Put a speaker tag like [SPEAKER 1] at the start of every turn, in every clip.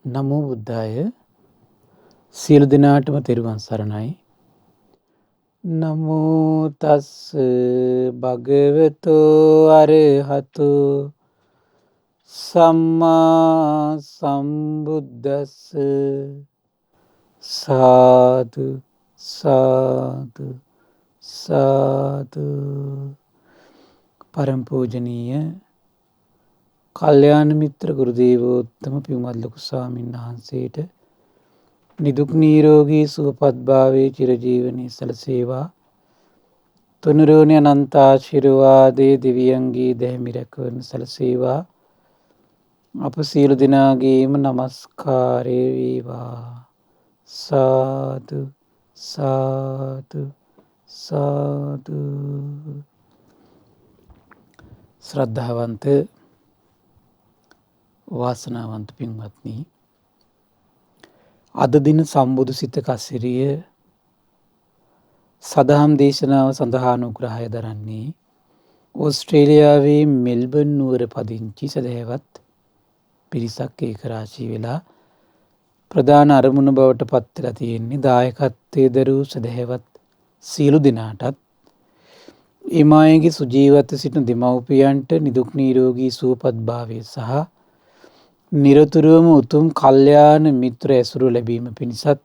[SPEAKER 1] නමෝ බුද්ධාය. සියලු දෙනාටම තෙරුවන් සරණයි. නමෝ තස් භගවතෝ අරහතෝ සම්මා සම්බුද්දස්ස. සාදු සාදු සාදු. පරම පූජනීය කල්යාණ මිත්‍ර ගුරු දේවෝත්තම පින්වත් ලොකු ස්වාමීන් වහන්සේට නිදුක් නිරෝගී සුවපත් භාවයේ චිරජීවනයේ සැලසේවා. තුනුරුවනේ අනන්ත ආශිර්වාදයේ දෙවියන්ගේ දැහැමි රැකවරණ සැලසේවා. අප සියලු දෙනාගේම නමස්කාරය වේවා. සාදු සාදු සාදු. ශ්‍රද්ධාවන්ත වාසනාවන්ත පින්වත්නි, අද දින සම්බුදු සිත කසිරිය සදහම් දේශනාව සඳහා අනුග්‍රහය දරන්නේ ඕස්ට්‍රේලියාවේ මෙල්බන් නුවර පදිංචි සදහැවත් පිරිසක් ඒකරාශී වෙලා ප්‍රධාන අරමුණ බවට පත්වෙලා තියෙන්නේ. දායකත්වයේ දරූ සදහැවත් සියලු දෙනාටත් එමායගේ සුජීවත්ව සිටින දෙමව්පියන්ට නිදුක් නිරෝගී සුවපත් භාවය සහ නිරතුරුවම උතුම් කල්යාණ මිත්‍ර ඇසුරු ලැබීම පිණිසත්,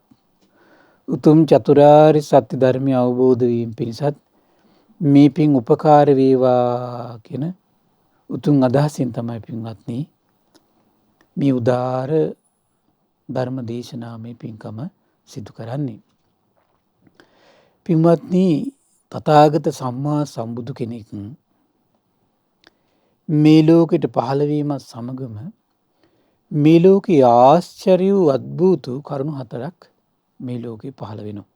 [SPEAKER 1] උතුම් චතුරාර්ය සත්‍ය ධර්මය අවබෝධ වීම පිණිසත් මේ පින් උපකාර වේවා කියන උතුම් අදහසින් තමයි පින්වත්නි මේ උදාර ධර්ම දේශනාමය පින්කම සිදු කරන්නේ. පින්වත්නි, තථාගත සම්මා සම්බුදු කෙනෙක් මේ ලෝකෙට පහළ වීමත් සමගම මේ ලෝකයේ ආශ්චර්ය වූ අද්භූත කරුණු 4ක් මේ ලෝකේ පහළ වෙනවා.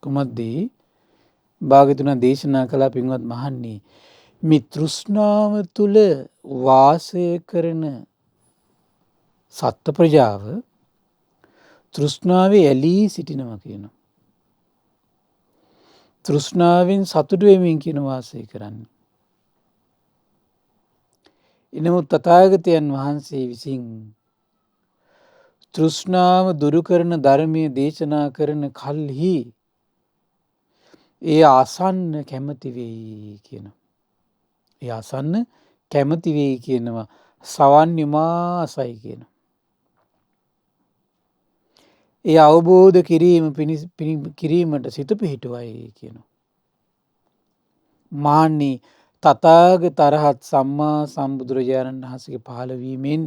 [SPEAKER 1] කුමක්ද? භාග්‍යවතුන් දේශනා කළ පින්වත් මහන්නේ, මේ තෘෂ්ණාව තුල වාසය කරන සත්ත්ව ප්‍රජාව තෘෂ්ණාවේ ඇලී සිටිනවා කියනවා. තෘෂ්ණාවෙන් සතුටු වෙමින් කියන වාසය කරන්නේ. එනමුත් තථාගතයන් වහන්සේ විසින් තෘෂ්ණාව දුරු කරන ධර්මයේ දේශනා කරන කල්හි ඒ ආසන්න කැමති වෙයි කියනවා. ඒ ආසන්න කැමති වෙයි කියනවා. සවන් නිමාසයි කියනවා. ඒ අවබෝධ කිරීමට සිත පිහිටුවයි කියනවා. මාන්නේ තථාගත අරහත් සම්මා සම්බුදුරජාණන් වහන්සේගේ පහළවීමෙන්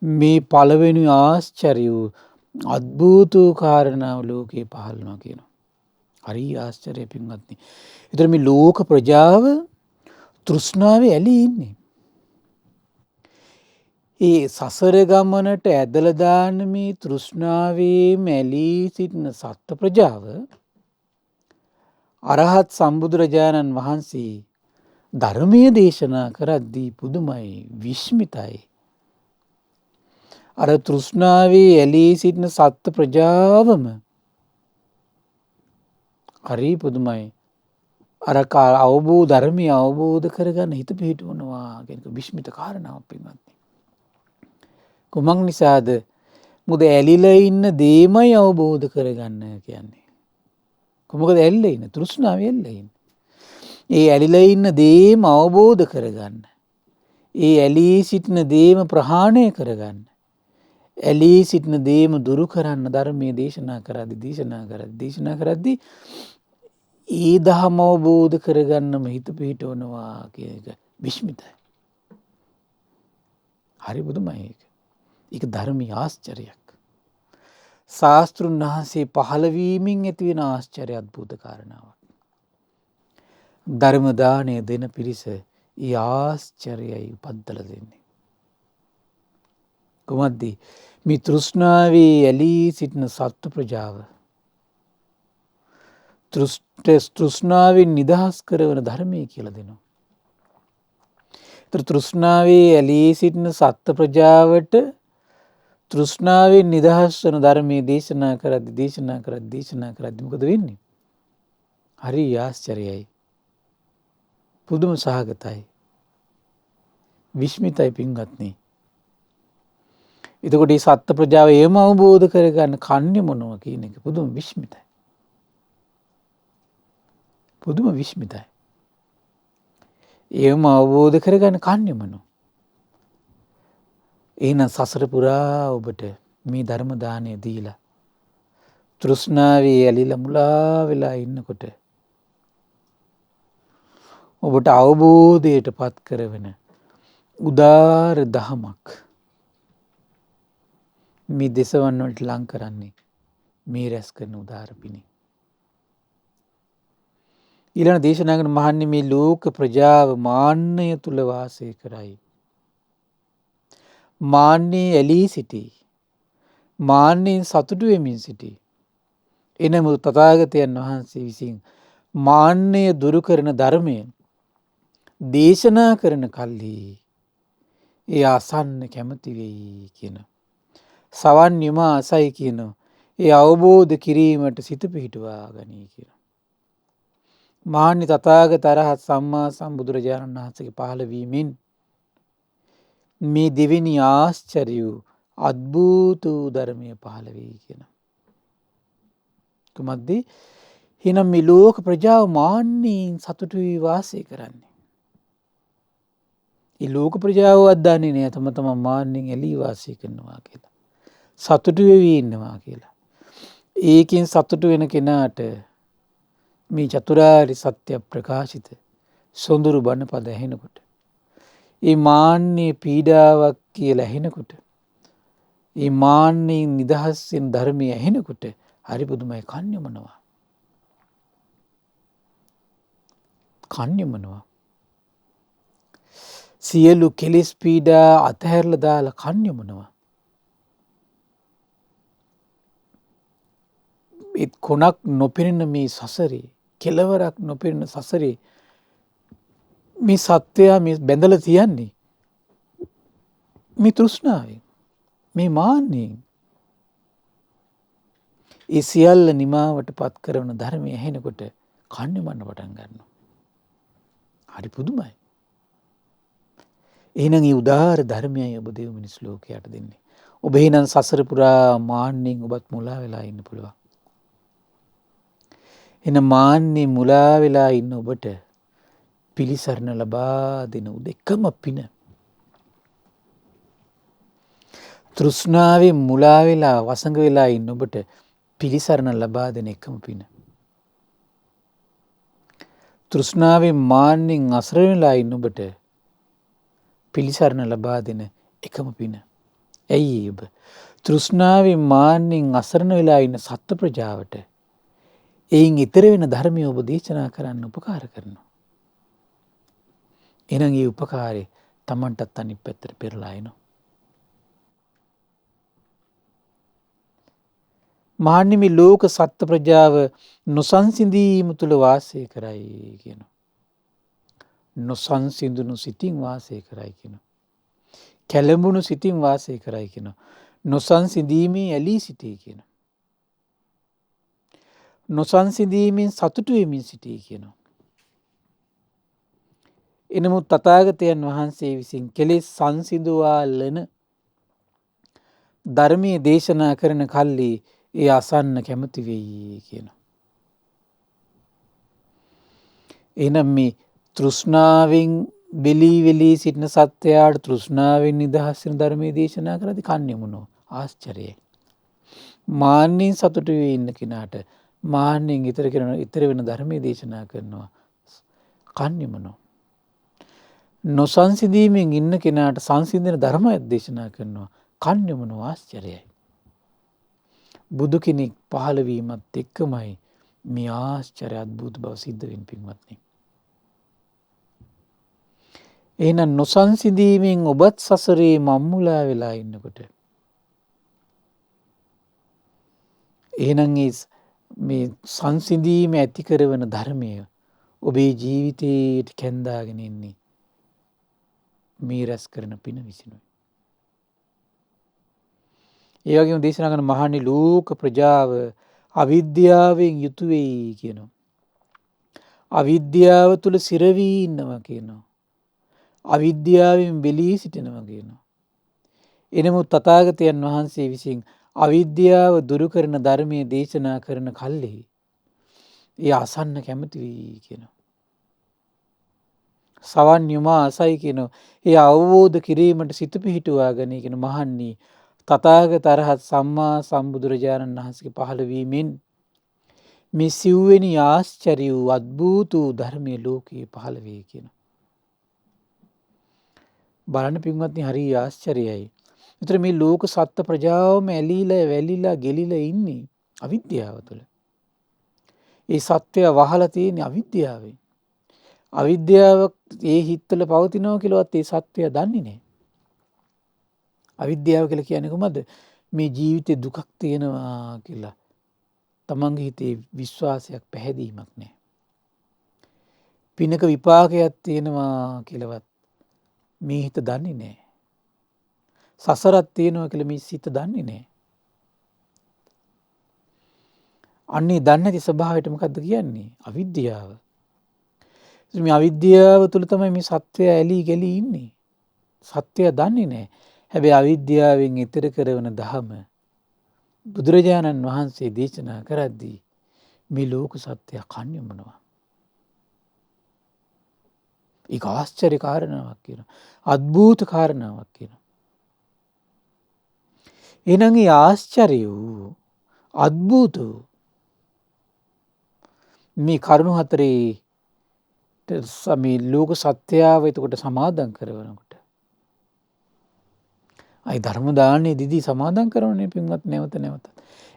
[SPEAKER 1] මේ පළවෙනි ආශ්චර්ය වූ අද්භූත කාරණාව ලෝකේ පහළ වෙනවා කියනවා. හරි ආශ්චර්යයි පින්වත්නි. ඒතර මේ ලෝක ප්‍රජාව තෘෂ්ණාවේ ඇලී ඉන්නේ. ඒ සසර ගමනට ඇදලා දාන මේ තෘෂ්ණාවේ මැලී සිටින සත්ත්ව ප්‍රජාව අරහත් සම්බුදුරජාණන් වහන්සේ ධර්මයේ දේශනා කරද්දී පුදුමයි, විස්මිතයි. අර තෘෂ්ණාවේ ඇලී සිටින සත්ත්ව ප්‍රජාවම හරි පුදුමයි. අර අවබෝධ ධර්මය අවබෝධ කරගන්න හිත පිහිටවනවා කියන විස්මිත කාරණාවක් පින්වත්නි. කුමක් නිසාද? මොකද ඇලිලා ඉන්න දේමයි අවබෝධ කරගන්න කියන්නේ. කොහොමද ඇලිලා ඉන්නේ? තෘෂ්ණාව ඇලිලා ඉන්නේ. ඒ ඇලිලා ඉන්න දේම අවබෝධ කරගන්න. ඒ ඇලී සිටින දේම ප්‍රහාණය කරගන්න. ඇලී සිටින දේම දුරු කරන්න ධර්මයේ දේශනා කරද්දී ඒ දහම අවබෝධ කරගන්නම හිත පිහිටවනවා කියන එක විස්මිතයි. හරි පුදුමයි ඒක. ඒක ධර්මීය ආශ්චර්යයක්. ශාස්ත්‍රුන් වහන්සේ පහළ වීමෙන් ඇති වෙන ආශ්චර්ය අද්භූත කාරණාවක්. ධර්ම දාණය දෙන පිරිස ඊ ආශ්චර්යයි උපද්දලා දෙන්නේ. කොහොමද? මේ තෘෂ්ණාවේ ඇලී සිටින සත්ත්ව ප්‍රජාව තෘෂ්ණාවෙන් නිදහස් කරවන ධර්මය කියලා දෙනවා. තෘෂ්ණාවේ ඇලී සිටින සත්ත්ව ප්‍රජාවට තෘෂ්ණාවෙන් නිදහස් වන ධර්මයේ දේශනා කරද්දී මොකද වෙන්නේ? හරි ආශ්චර්යයි. පුදුම සහගතයි. විස්මිතයි පින්වත්නි. එතකොට මේ සත්ත්ව ප්‍රජාව එහෙම අවබෝධ කරගන්න කන්නේ මොනවා කියන එක පුදුම විස්මිතයි. පුදුම විස්මිතයි. එහෙම අවබෝධ කරගන්න කන්නේ මොනවා? එහෙනම් සසර පුරා ඔබට මේ ධර්ම දානය දීලා තෘෂ්ණාවේ ඇලිලා මුලා වෙලා ඉන්නකොට ඔබට අවබෝධයට පත් කරවන උදාර දහමක් මේ දෙසවන් වලට ලං කරන්නේ මේ රැස් කරන උදාර පිණි. ඊළඟ දේශනා කරන මහන්නේ මේ ලෝක ප්‍රජාව මාන්නය තුල වාසය කරයි. මාන්නේ ඇලී සිටී. මාන්නෙන් සතුටු වෙමින් සිටී. එනමුත් තථාගතයන් වහන්සේ විසින් මාන්නය දුරු කරන ධර්මය දේශනා කරන කල්හි ඒ අසන්න කැමති වෙයි කියන. සවන් නිම අසයි කියන. ඒ අවබෝධ කිරීමට සිත පිහිටුවා ගනී කියන. මාන්නි තථාගත අරහත් සම්මා සම්බුදුරජාණන් වහන්සේගේ පහළ වීමෙන් මේ දෙවෙනි ආශ්චර්ය වූ අද්භූත වූ ධර්මය පහළ වෙයි කියන. කුමක්ද? එහෙනම් මේ ලෝක ප්‍රජාව මාන්නෙන් සතුටු වී වාසය කරන්නේ. ඒ ලෝක ප්‍රජාවවත් දන්නේ නැහැ තම තමන් මාන්නෙන් ඇලී වාසය කරනවා කියලා. සතුටු වෙවි ඉන්නවා කියලා. ඒකෙන් සතුටු වෙන කෙනාට මේ චතුරාර්ය සත්‍ය ප්‍රකාශිත සොඳුරු බණ පද ඇහෙනකොට ඒ මාන්නේ පීඩාවක් කියලා ඇහෙනකොට ඒ මාන්නෙන් නිදහස් වෙන ධර්මය ඇහෙනකොට හරි පුදුමයි. කන්නේ මොනවා? කන්නේ මොනවා? සියලු කෙලෙස් පීඩා අතහැරලා දාලා කන්නේ මොනවා? ඒ කොනක් නොපෙනෙන මේ සසරේ, කෙලවරක් නොපෙනෙන සසරේ මේ සත්‍යය මේ බැඳලා තියන්නේ මේ තෘෂ්ණාවෙන්, මේ මාන්නෙන්. ඒ සියල්ල නිමාවට පත් කරන ධර්මය ඇහෙනකොට කන්නේ මන්න පටන් ගන්නවා. හරි පුදුමයි. එහෙනම් මේ උදාාර ධර්මයයි ඔබ දෙව් මිනිස් ලෝකයට දෙන්නේ. ඔබ එහෙනම් සසර පුරා මාන්නෙන් ඔබත් මුලා වෙලා ඉන්න පුළුවන්. එහෙනම් මාන්නෙන් මුලා වෙලා ඉන්න ඔබට පිළිසරණ ලබා දෙන එකම පින. තෘෂ්ණාවෙන් මුලා වෙලා වසඟ වෙලා ඉන්න ඔබට පිළිසරණ ලබා දෙන එකම පින. තෘෂ්ණාවෙන් මාන්නෙන් අසරණ වෙලා ඉන්න ඔබට පිළිසරණ ලබා දෙන එකම පින. ඇයි ඔබ තෘෂ්ණාවෙන් මාන්නෙන් අසරණ වෙලා ඉන්න සත්ත්ව ප්‍රජාවට එයින් ඈතර වෙන ධර්මය ඔබ දේශනා කරන්න උපකාර කරනවා. එහෙනම් මේ උපකාරය Tamanටත් අනිත් පැත්තට පෙරලා එනවා. මහන්නේ මේ ලෝක සත්ත්ව ප්‍රජාව නොසන්සිඳීම තුල වාසය කරයි කියනවා. නොසන්සිඳුණු සිතින් වාසය කරයි කියනවා. කැළඹුණු සිතින් වාසය කරයි කියනවා. නොසන්සිඳීමේ ඇලී සිටී කියනවා. නොසන්සිඳීමෙන් සතුටු වෙමින් සිටී කියනවා. එනමුත් තථාගතයන් වහන්සේ විසින් කෙලෙස් සංසිඳුවා ලන ධර්මයේ දේශනා කරන කල්ලි ඒ අසන්න කැමති වෙයි කියනවා. එහෙනම් මේ තෘෂ්ණාවෙන් බෙලී වෙලී සිටින සත්‍යයට තෘෂ්ණාවෙන් නිදහස් වෙන ධර්මයේ දේශනා කරද්දී කන්නේ මොනවා? ආශ්චර්යයි. මාන්නෙන් සතුටු වෙ ඉන්න කෙනාට මාන්නෙන් ඊතර වෙන ධර්මයේ දේශනා කරනවා. කන්නේ මොනවා? නොසන්සිඳීමෙන් ඉන්න කෙනාට සංසිඳන ධර්මයක් දේශනා කරනවා. කන්නේ මොනවා? ආශ්චර්යයි. බුදු කෙනෙක් පහළ වීමත් එක්කමයි මේ ආශ්චර්ය අద్భుත බව සිද්ධ වෙන පින්වත්නි. එහෙනම් නොසන්සිඳීමෙන් ඔබත් සසරේ මම්මුලා වෙලා ඉන්නකොට එහෙනම් මේ සංසිඳීම ඇති කරන ධර්මය ඔබේ ජීවිතයට කැඳාගෙන ඉන්නේ මේ රැස් කරන පින විසිනුයි. ඒ වගේම දේශනා කරන මහණනි ලෝක ප්‍රජාව අවිද්‍යාවෙන් යුතු වෙයි කියනවා. අවිද්‍යාව තුල සිර වී ඉන්නවා කියනවා. අවිද්‍යාවෙන් බෙලී සිටිනවා කියනවා. එනමුත් තථාගතයන් වහන්සේ විසින් අවිද්‍යාව දුරු කරන ධර්මයේ දේශනා කරන කල්හි ඒ අසන්න කැමති වී කියනවා. සවන් යුමා අසයි කියනවා. ඒ අවබෝධ කිරීමට සිත පිහිටුවාගෙන කියන මහන්නී තථාගත අරහත් සම්මා සම්බුදුරජාණන් වහන්සේ පහළ වීමෙන් මේ සිව්වෙනි ආශ්චර්ය වූ අද්භූත වූ ධර්මයේ ලෝකයේ පහළ වේ කියනවා. බලන්න පින්වත්නි හරි ආශ්චර්යයි. විතර මේ ලෝක සත්ත්ව ප්‍රජාවම ඇලීලා වැලිලා ගෙලිලා ඉන්නේ අවිද්‍යාව තුළ. ඒ සත්‍යය වහලා තියෙන්නේ අවිද්‍යාවෙන්. අවිද්‍යාව ඒ හිත්වල පවතිනවා කියලාවත් ඒ සත්‍යය දන්නේ නැහැ. අවිද්‍යාව කියලා කියන්නේ කොහොමද? මේ ජීවිතේ දුකක් තියෙනවා කියලා තමන්ගේ හිතේ විශ්වාසයක් පැහැදීමක් නැහැ. පිනක විපාකයක් තියෙනවා කියලාවත් මේ හිත දන්නේ නැහැ. සසරක් තියෙනවා කියලා මේ සිත දන්නේ නැහැ. අන්නේ දන්නේ නැති ස්වභාවයට මොකද්ද කියන්නේ? අවිද්‍යාව. මේ අවිද්‍යාව තුළ තමයි මේ සත්‍යය ඇලී ගැලී ඉන්නේ. සත්‍යය දන්නේ නැහැ. හැබැයි අවිද්‍යාවෙන් ඈතර කරන ධහම බුදුරජාණන් වහන්සේ දේශනා කරද්දී මේ ලෝක සත්‍යය කන්‍යමනවා. ඒක ආශ්චර්ය කාරණාවක් කියනවා. අద్භූත කාරණාවක් කියනවා. එහෙනම් මේ ආශ්චර්ය වූ අద్භූත වූ මේ කරුණු හතරේ මේ ලෝක සත්‍යාව එතකොට සමාදන් කරවනකොට අයි ධර්ම දානයේ දිදී සමාදන් කරනනේ පින්වත් නැවත නැවතත්.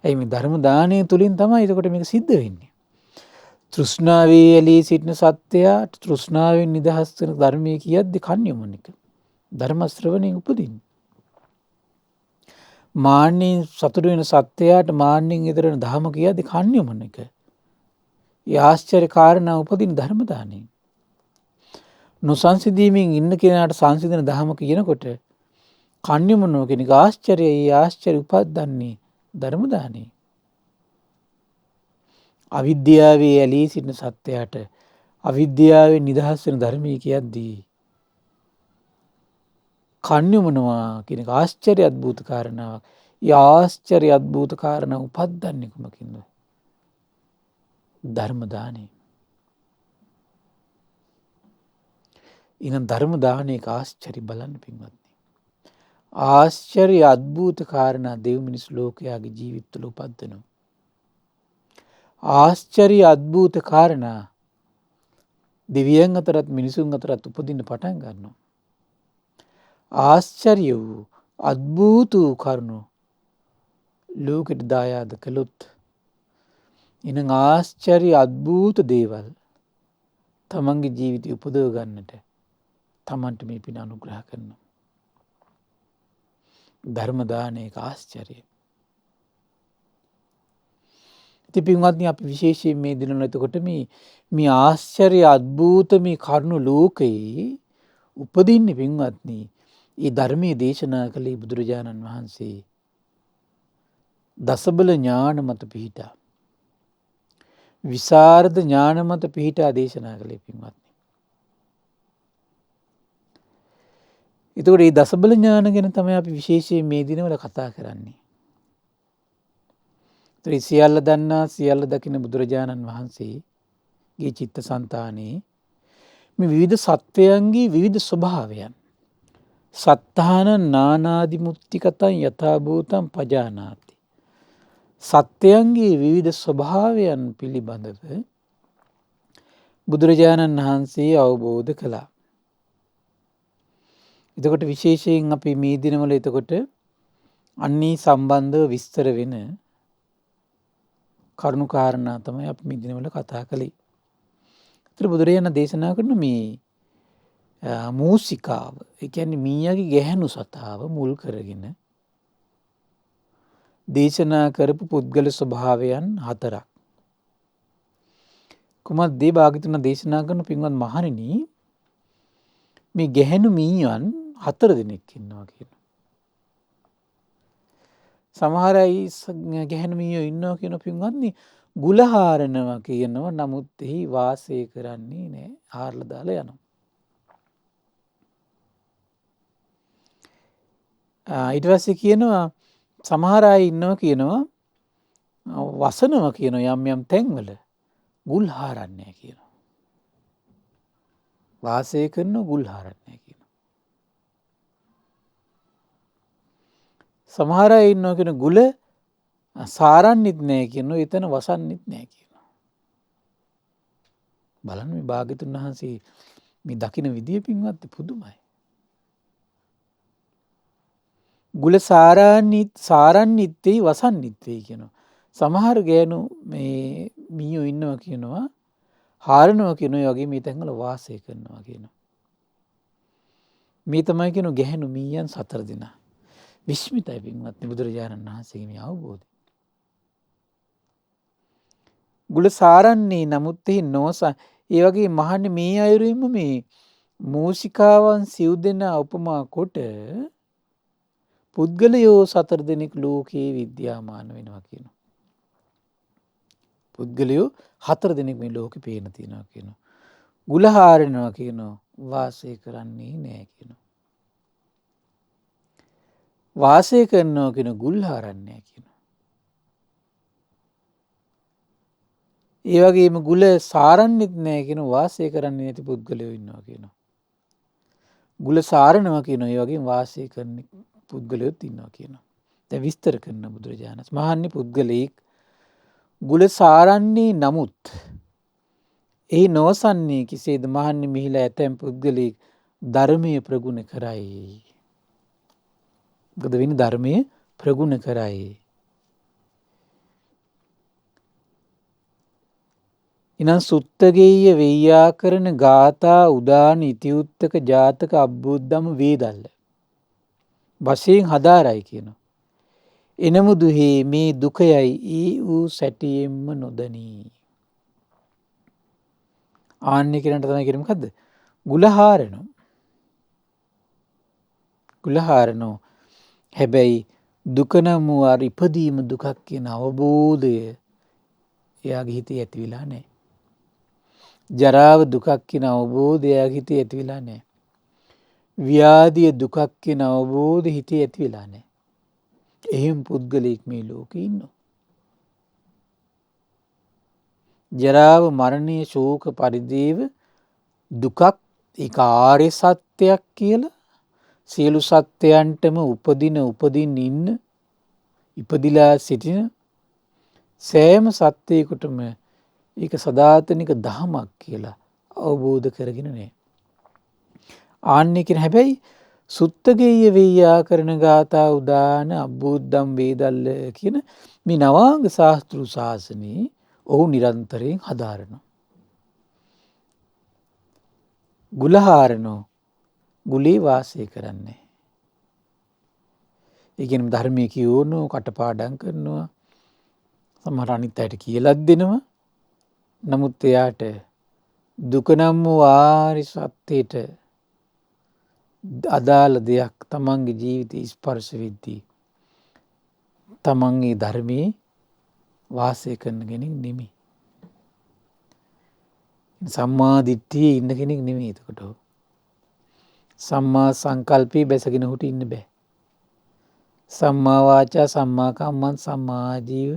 [SPEAKER 1] ඇයි මේ ධර්ම දානය තුලින් තමයි එතකොට මේක සිද්ධ වෙන්නේ. තෘෂ්ණාවේ ඇලී සිටින සත්‍යයට තෘෂ්ණාවෙන් නිදහස් වෙන ධර්මයේ කියද්දි කන්‍යමන එක. ධර්ම ශ්‍රවණයෙන් උපදින්නේ. මාන්නෙන් සතුටු වෙන සත්‍යයට මාන්නෙන් ඉදරන ධම කියද්දි කන්‍යමන එක. ඒ ආශ්චර්ය කාරණා උපදින ධර්ම දානයෙන්. නොසංසිඳීමෙන් ඉන්න කෙනාට සංසිඳන ධම කියනකොට කන්‍යමනෝ කෙනෙක් ආශ්චර්යයි. ඒ ආශ්චර්ය උපද්දන්නේ ධර්ම දානේ. අවිද්‍යාවේ ඇලී සිටින සත්‍යයට අවිද්‍යාවෙන් නිදහස් වෙන ධර්මයේ කියද්දී කන්‍යමනවා කියන ආශ්චර්ය අద్භූත කාරණාවක්. ඒ ආශ්චර්ය අద్භූත කාරණා උපද්දන්නේ කොමකින්ද? ධර්ම දානේ. ඉනම් ධර්ම දානයක ආශ්චර්ය බලන්න පින්වත්නි. ආශ්චර්ය අద్භූත කාරණා දෙව් මිනිස් ලෝකයාගේ ජීවිතවල උපද්දනවා. ආශ්චර්ය අద్භූත කාරණා දෙවියන් අතරත් මිනිසුන් අතරත් උපදින්න පටන් ගන්නවා. ආශ්චර්ය වූ අద్භූත වූ කරුණු ලෝකෙට දායාද කළොත් එනම් ආශ්චර්ය අద్භූත දේවල් තමන්ගේ ජීවිතය උපදව ගන්නට තමන්ට මේ පින අනුග්‍රහ කරනවා. ධර්ම දානයක ආශ්චර්යය. ඉතින් පින්වත්නි අපි විශේෂයෙන් මේ දිනවල එතකොට මේ ආශ්චර්ය අద్භූත මේ කරුණු ලෝකයේ උපදින්නේ පින්වත්නි ඒ ධර්මයේ දේශනා කළේ බුදුරජාණන් වහන්සේ දසබල ඥාන මත පිහිටා විසරද ඥාන මත පිහිටා දේශනා කළේ පින්වත්නි. එතකොට මේ දසබල ඥාන ගැන තමයි අපි විශේෂයෙන් මේ දිනවල කතා කරන්නේ. සියල්ල දන්නා සියල්ල දකින බුදුරජාණන් වහන්සේගේ චිත්තසංතානයේ මේ විවිධ සත්වයන්ගේ විවිධ ස්වභාවයන් සත්තාන නානාදිමුත්තිකතං යථාභූතං පජානාති. සත්වයන්ගේ විවිධ ස්වභාවයන් පිළිබඳව බුදුරජාණන් වහන්සේ අවබෝධ කළා. එතකොට විශේෂයෙන් අපි මේ දිනවල එතකොට අන්නේ සම්බන්ධව විස්තර වෙන කරුණු කාරණා තමයි අපි මේ දිනවල කතා කළේ. ඒතර බුදුරජාණන් දේශනා කරන මේ මූසිකාව, ඒ කියන්නේ මීයාගේ ගැහැණු සතාව මුල් කරගෙන දේශනා කරපු පුද්ගල ස්වභාවයන් හතරක්. කුමද්ද භාග්‍යවතුන් දේශනා කරන පින්වත් මහණෙනි මේ ගැහැණු මීයන් 4 දෙනෙක් ඉන්නවා කියනවා. සමහර අය ගැහැණු මීයෝ ඉන්නවා කියන පින්වත්නි ගුලහාරනවා කියනවා. නමුත් එහි වාසය කරන්නේ නැහැ. ආරලා දාලා යනවා. ඊට පස්සේ කියනවා සමහර අය ඉන්නවා කියනවා වසනවා කියනවා යම් යම් තැන්වල ගුල් හාරන්නේ කියනවා. වාසය කරන ගුල් හාරන්නේ කියනවා. සමහර අය ඉන්නවා කියන ගුල සාරන්නෙත් නෑ කියනවා එතන වසන්නෙත් නෑ කියනවා. බලන්න මේ භාග්‍යතුන් වහන්සේ මේ දකින විදිය පින්වත් පුදුමයි. ගුල සාරන්නිත්තේ වසන්නිත්තේ කියනවා. සමහර ගෑනු මේ මීයෝ ඉන්නවා කියනවා හාරනවා කියනවා වගේ මේ තැන්වල වාසය කරනවා කියනවා. මේ තමයි කියනවා ගැහැණු මීයන් 4 දෙනා. විස්මිතයි පින්වත්නි බුදුරජාණන් වහන්සේගේ මේ අවබෝධය. ගුල සාරන්නේ නමුත් එහි නොස ඒ වගේ මහන්නේ මේ අයුරින්ම මේ මූසිකාවන් සිව් දෙනා උපමා කොට පුද්ගලයෝ 4 දෙනෙක් ලෝකේ විද්‍යාමාන වෙනවා කියනවා. පුද්ගලයෝ 4 දෙනෙක් මේ ලෝකේ පේන තියනවා කියනවා. ගුල හාරනවා කියනවා වාසය කරන්නේ නෑ කියනවා. වාසය කරනවා කියන ගුල් හාරන්නේ කියනවා. ඒ වගේම ගුල සාරන්නෙත් නෑ කියන වාසය කරන්නේ නැති පුද්ගලයෝ ඉන්නවා කියනවා. ගුල සාරනවා කියන ඒ වගේම වාසය කරන පුද්ගලයොත් ඉන්නවා කියනවා. දැන් විස්තර කරන බුදුරජාණන් මහන්නේ පුද්ගලෙක් ගුල සාරන්නේ නමුත් එහි නොවසන්නේ කෙසේද මහන්නේ මිහිලා ඇතැම් පුද්ගලෙක් ධර්මයේ ප්‍රගුණ කරයි. මොකද වෙන්නේ ධර්මයේ ප්‍රගුණ කරයි. ඉනම් සුත්තගෙය වෙය්‍යාකරණ ගාථා උදාන ඉතිඋත්තක ජාතක අබ්බුද්දම වේදල්ල. වශයෙන් හදාරයි කියනවා. එනමුදුහේ මේ දුකයයි ඒ වූ සැටියෙන්ම නොදනී. ආන්නේ කියනට තමයි කියන්නේ මොකද්ද? ගුලහාරනෝ. ගුලහාරනෝ. හැබැයි දුක නම් වූ අර ඉපදීම දුකක් කියන අවබෝධය එයාගේ හිතේ ඇති වෙලා නැහැ. ජරාව දුකක් කියන අවබෝධය එයාගේ හිතේ ඇති වෙලා නැහැ. ව්‍යාධිය දුකක් කියන අවබෝධය හිතේ ඇති වෙලා නැහැ. එහෙම පුද්ගලෙක් මේ ලෝකේ ඉන්නවා. ජරාව මරණය ශෝක පරිදේව දුකක් ඒක ආර්ය සත්‍යයක් කියලා සියලු සත්‍යයන්ටම උපදින්න ඉන්න ඉපදිලා සිටින සෑම සත්‍යයකටම ඒක සදාතනික දහමක් කියලා අවබෝධ කරගෙන නැහැ. ආන්නේ කියන හැබැයි සුත්තගෙය වෙය්‍යාකරණ ගාථා උදාන අබ්බුද්දම් වේදල්ල කියන මේ නවාංග ශාස්ත්‍රු ශාසනයේ ඔහු නිරන්තරයෙන් හදාරනවා. ගුලහාරනෝ ගුලේ වාසය කරන්නේ. ඒ කියන්නේ ධර්මයේ කියවනෝ කටපාඩම් කරනවා. සමහර අනිත් අයට කියලාත් දෙනවා. නමුත් එයාට දුක නම් වූ ආරි සත්‍යයට අදාළ දෙයක් තමන්ගේ ජීවිතේ ස්පර්ශ වෙද්දී තමන්ගේ ධර්මයේ වාසය කරන කෙනෙක් නෙමෙයි. සම්මා දිට්ඨියේ ඉන්න කෙනෙක් නෙමෙයි එතකොට. සම්මා සංකල්පේ බැසගෙන හුට ඉන්න බෑ. සම්මා වාචා සම්මා කම්මන්ත සම්මා ජීව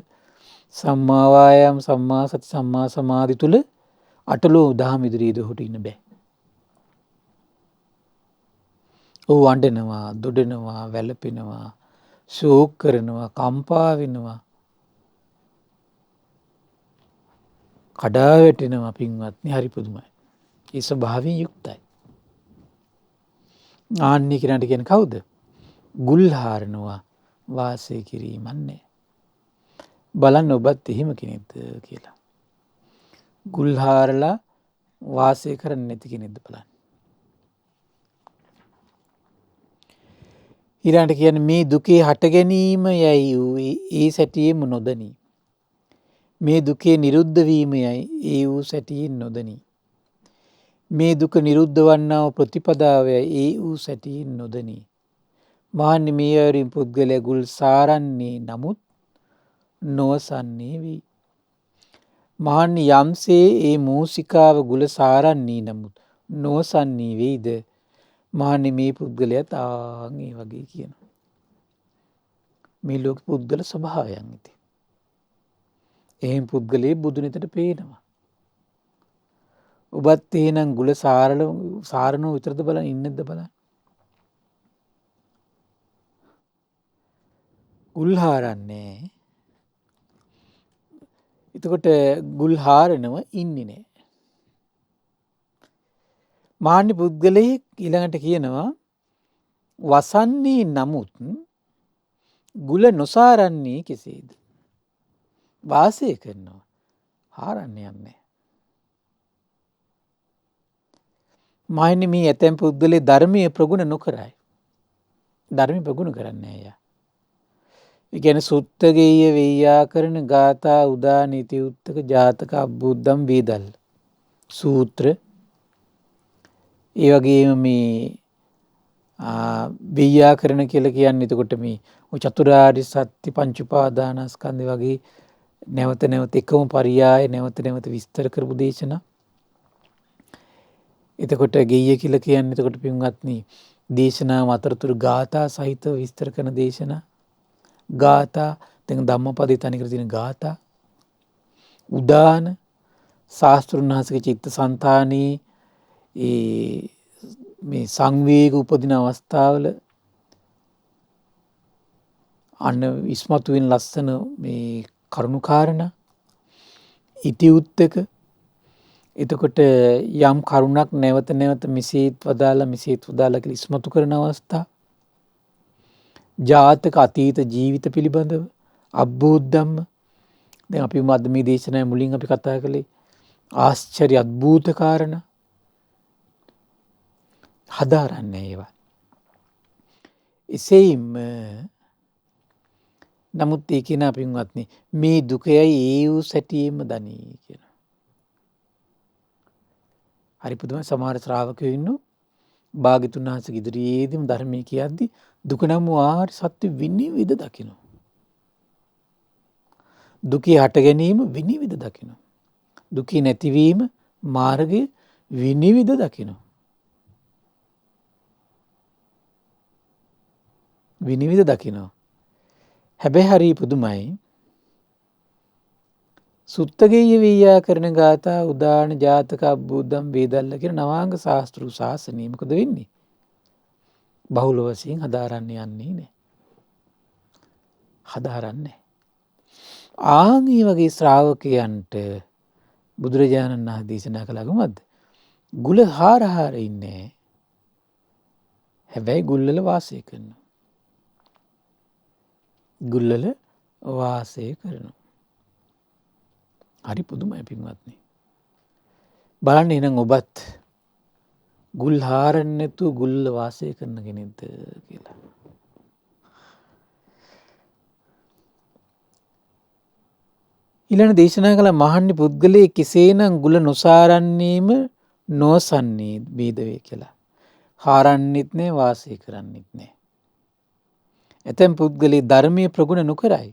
[SPEAKER 1] සම්මා වායාම සම්මා සති සම්මා සමාධි තුල අටලෝ දහම් ඉදිරියේ හුට ඉන්න බෑ. ඔහු අඬනවා, දොඩනවා, වැළපෙනවා, ශෝක කරනවා, කම්පා වෙනවා. කඩා වැටෙනවා පින්වත්නි හරි පුදුමයි. ඒ ස්වභාවයෙන් යුක්තයි. ආන්නේ කියනට කියන්නේ කවුද? ගුල්හාරනවා වාසය කිරීමන්නේ. බලන්න ඔබත් එහෙම කෙනෙක්ද කියලා. ගුල්හාරලා වාසය කරන්නේ නැති කෙනෙක්ද බලන්න. ඊළඟට කියන්නේ මේ දුකේ හට ගැනීම යයි වූ ඒ සැටියෙම නොදනී. මේ දුකේ නිරුද්ධ වීම යයි ඒ වූ සැටියෙන් නොදනී. මේ දුක නිරුද්ධ වන්නා වූ ප්‍රතිපදාවය ඒ වූ සැටියෙන් නොදනී. මහන්නේ මේ අයුරින් පුද්ගලයා ගුල් සාරන්නේ නමුත් නොවසන්නේ වෙයි. මහන්නේ යම්සේ ඒ මූසිකාව ගුල සාරන්නේ නමුත් නොවසන්නේ වෙයිද මහන්නේ මේ පුද්ගලයා තාන් ඒ වගේ කියනවා. මේ ලෝක පුද්ගල ස්වභාවයන් ඉතින්. එහෙම පුද්ගලයේ බුදුන් හිතට පේනවා. ඔබත් එහෙනම් ගුල සාරණව විතරද බලන් ඉන්නේද බලන්න. ගුල් හාරන්නේ. එතකොට ගුල් හාරනව ඉන්නේ නෑ. මාන්නි පුද්ගලයෙක් ඊළඟට කියනවා වසන්නේ නමුත් ගුල නොසාරන්නේ කෙසේද? වාසය කරනවා. හාරන්න යන්නේ. මාන්නේ මේ ඇතැම් පුද්ගලේ ධර්මයේ ප්‍රගුණ නොකරයි. ධර්මය ප්‍රගුණ කරන්නේ අය. ඒ කියන්නේ සුත්තගේය වේයාකරණ ගාථා උදාන ඉති උත්තක ජාතක අබ්බුද්දම් වේදල් සූත්‍ර ඒ වගේම මේ වේයාකරණ කියලා කියන්නේ එතකොට මේ චතුරාර්ය සත්‍ය පංච උපාදානස්කන්ධය වගේ නැවත නැවත එකම පරියාය නැවත නැවත විස්තර කරපු දේශනා. එතකොට ගෙය්‍ය කියලා කියන්නේ එතකොට පින්වත්නි දේශනා අතරතුර ගාථා සහිතව විස්තර කරන දේශනා. ගාථා දැන් ධම්මපදයේ තනිකර තියෙන ගාථා උදාන ශාස්ත්‍රුන් වහන්සේගේ චිත්තසංතානී මේ සංවේග උපදින අවස්ථාවල අන්න ඉස්මතු වෙන ලස්සන මේ කරුණාකාරණ ඉති උත්තක. එතකොට යම් කරුණක් නැවත නැවත මෙසේත් වදාලා කියලා ඉස්මතු කරන අවස්ථා. ජාතක අතීත ජීවිත පිළිබඳව අබ්බෝධම්ම දැන් අපි අද මේ දේශනාවේ මුලින් අපි කතා කළේ ආශ්චර්ය අద్භූත කාරණා හදාරන්නේ ඒවා. එසේම නමුත් ඒ කියන පින්වත්නි මේ දුකයි ඒ වූ සැටියෙම දනී කියන. හරි පුදුමයි. සමහර ශ්‍රාවකයෝ ඉන්නු භාග්‍යතුන් වහන්සේ ඉදිරියේදීම ධර්මයේ කියද්දි දුක නම් ආර්ය සත්‍ය විනිවිද දකින්න. දුකේ හට ගැනීම විනිවිද දකින්න. දුකේ නැතිවීම මාර්ගය විනිවිද දකින්න. විනිවිද දකින්න. හැබැයි හරි පුදුමයි. සුත්තගේය වේයාකරණ ගාථා උදාන ජාතක අබ්බුද්දම් වේදල්ල කියන නවාංග ශාස්ත්‍රු ශාසනය මොකද වෙන්නේ? බහුල වශයෙන් හදාරන්න යන්නේ නෑ. හදාරන්නේ. ආන් මේ වගේ ශ්‍රාවකයන්ට බුදුරජාණන් වහන්සේ දේශනා කළා කොහොමද? ගුල හාර ඉන්නේ. හැබැයි ගුල්වල වාසය කරනවා. ගුල්වල වාසය කරනවා. හරි පුදුමයි පින්වත්නි. බලන්න එහෙනම් ඔබත් ගුල් හාරන්නේ නැතුව ගුල්ල වාසය කරන කෙනෙක්ද කියලා. ඊළඟ දේශනා කළ මහන්නි පුද්ගලයේ කෙසේනම් ගුල නොසාරන්නේම නොසන්නේ බේදවේ කියලා. හාරන්නෙත් නෑ වාසය කරන්නෙත් නෑ. ඇතැම් පුද්ගලයේ ධර්මයේ ප්‍රගුණ නොකරයි.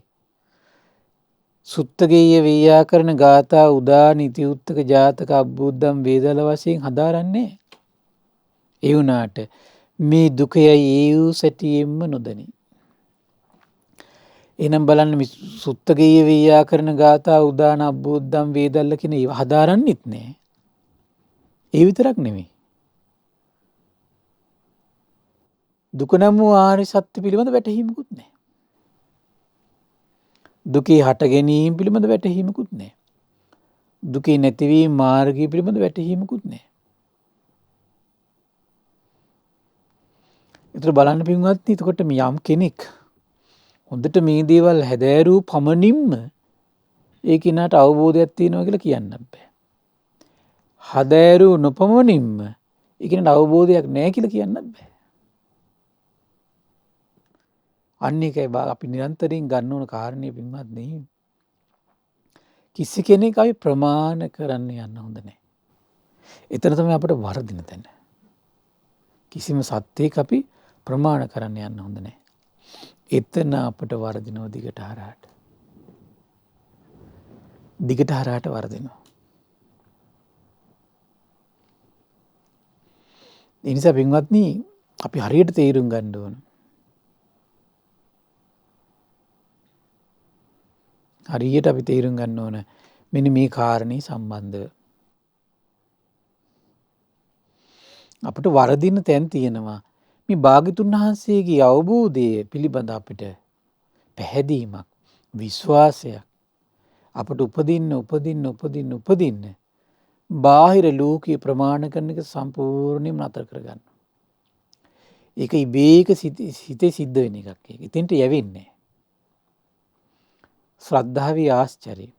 [SPEAKER 1] සුත්තගේය වේයාකරණ ගාථා උදාන ඉති උත්තක ජාතක අබ්බුද්දම් වේදල වශයෙන් හදාරන්නේ. ඒ වුණාට මේ දුකයයි ඒ වූ සැටියෙන්ම නොදනි. එහෙනම් බලන්න සුත්තගේය වේයාකරණ ගාථා උදාන අබ්බුද්දම් වේදල්ල කියන ඒවා හදාරන්නෙත් නෑ. ඒ විතරක් නෙමෙයි. දුක නම් වූ ආර්ය සත්‍ය පිළිබඳ වැටහීමකුත් නෑ. දුකේ හට ගැනීම පිළිබඳ වැටහීමකුත් නෑ. දුකේ නැතිවීම මාර්ගය පිළිබඳ වැටහීමකුත් නෑ. ඒතර බලන්න පින්වත්නි එතකොට යම් කෙනෙක් හොඳට මේ දේවල් හැදෑරූ පමණින්ම ඒ කෙනාට අවබෝධයක් තියෙනවා කියලා කියන්නත් බෑ. හදෑරූ නොපමණින්ම ඒ කෙනාට අවබෝධයක් නැහැ කියලා කියන්නත් බෑ. අන්න ඒකයි අපි නිරන්තරයෙන් ගන්න ඕන කාරණේ පින්වත්නි. කිසි කෙනෙක් අපි ප්‍රමාණ කරන්න යන්න හොඳ නැහැ. එතන තමයි අපිට වරදින තැන. කිසිම සත්‍යයක් අපි ප්‍රමාණ කරන්න යන්න හොඳ නැහැ. එතන අපට වරදිනවා දිගට හරහාට. දිගට හරහාට වරදිනවා. ඒ නිසා පින්වත්නි අපි හරියට තේරුම් ගන්න ඕන. හරියට අපි තේරුම් ගන්න ඕන මෙන්න මේ කාරණේ සම්බන්ධව. අපට වරදින තැන් තියෙනවා. මේ භාග්‍යතුන් වහන්සේගේ අවබෝධය පිළිබඳ අපිට පැහැදීමක්, විශ්වාසයක් අපට උපදින්න බාහිර ලෝකයේ ප්‍රමාණ කරන එක සම්පූර්ණයෙන්ම නතර කරගන්න. ඒක ඉබේක හිතේ සිද්ධ වෙන එකක්. ඒක එතෙන්ට යවෙන්නේ නැහැ. ශ්‍රද්ධාවේ ආශ්චර්යය.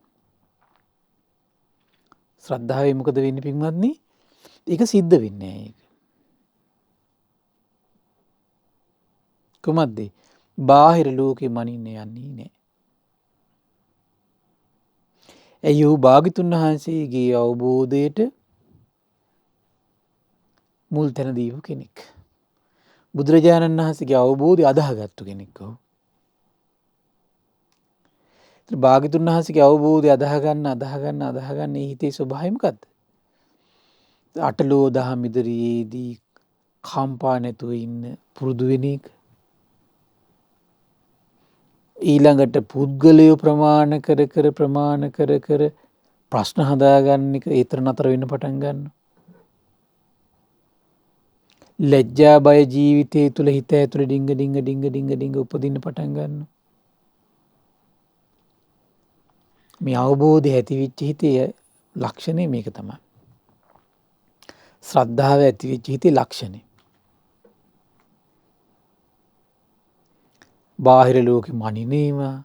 [SPEAKER 1] ශ්‍රද්ධාවේ මොකද වෙන්නේ පින්වත්නි? ඒක සිද්ධ වෙන්නේ නැහැ. කුමක්ද? බාහිර ලෝකෙ මනින්න යන්නේ නැහැ. ඇයි ඔහු භාග්‍යතුන් වහන්සේගේ අවබෝධයට මුල් තැන දීපු කෙනෙක්. බුදුරජාණන් වහන්සේගේ අවබෝධය අදහගත්තු කෙනෙක් ඔහු. භාග්‍යතුන් වහන්සේගේ අවබෝධය අදහගන්න ඒ හිතේ ස්වභාවය මොකද්ද? අටලෝ දහම් ඉදිරියේදී කම්පා නැතුව ඉන්න පුරුදු වෙන එක. ඊළඟට පුද්ගලයෝ ප්‍රමාණ කර ප්‍රශ්න හදාගන්න එක ඒතර නතර වෙන්න පටන් ගන්න. ලැජ්ජා බය ජීවිතය තුළ හිත ඇතුළේ ඩිංග උපදින්න පටන් ගන්න. මේ අවබෝධය ඇතිවෙච්ච හිතේ ලක්ෂණය මේක තමයි. ශ්‍රද්ධාව ඇතිවෙච්ච හිතේ ලක්ෂණය. බාහිර ලෝකෙ මනිනේවා.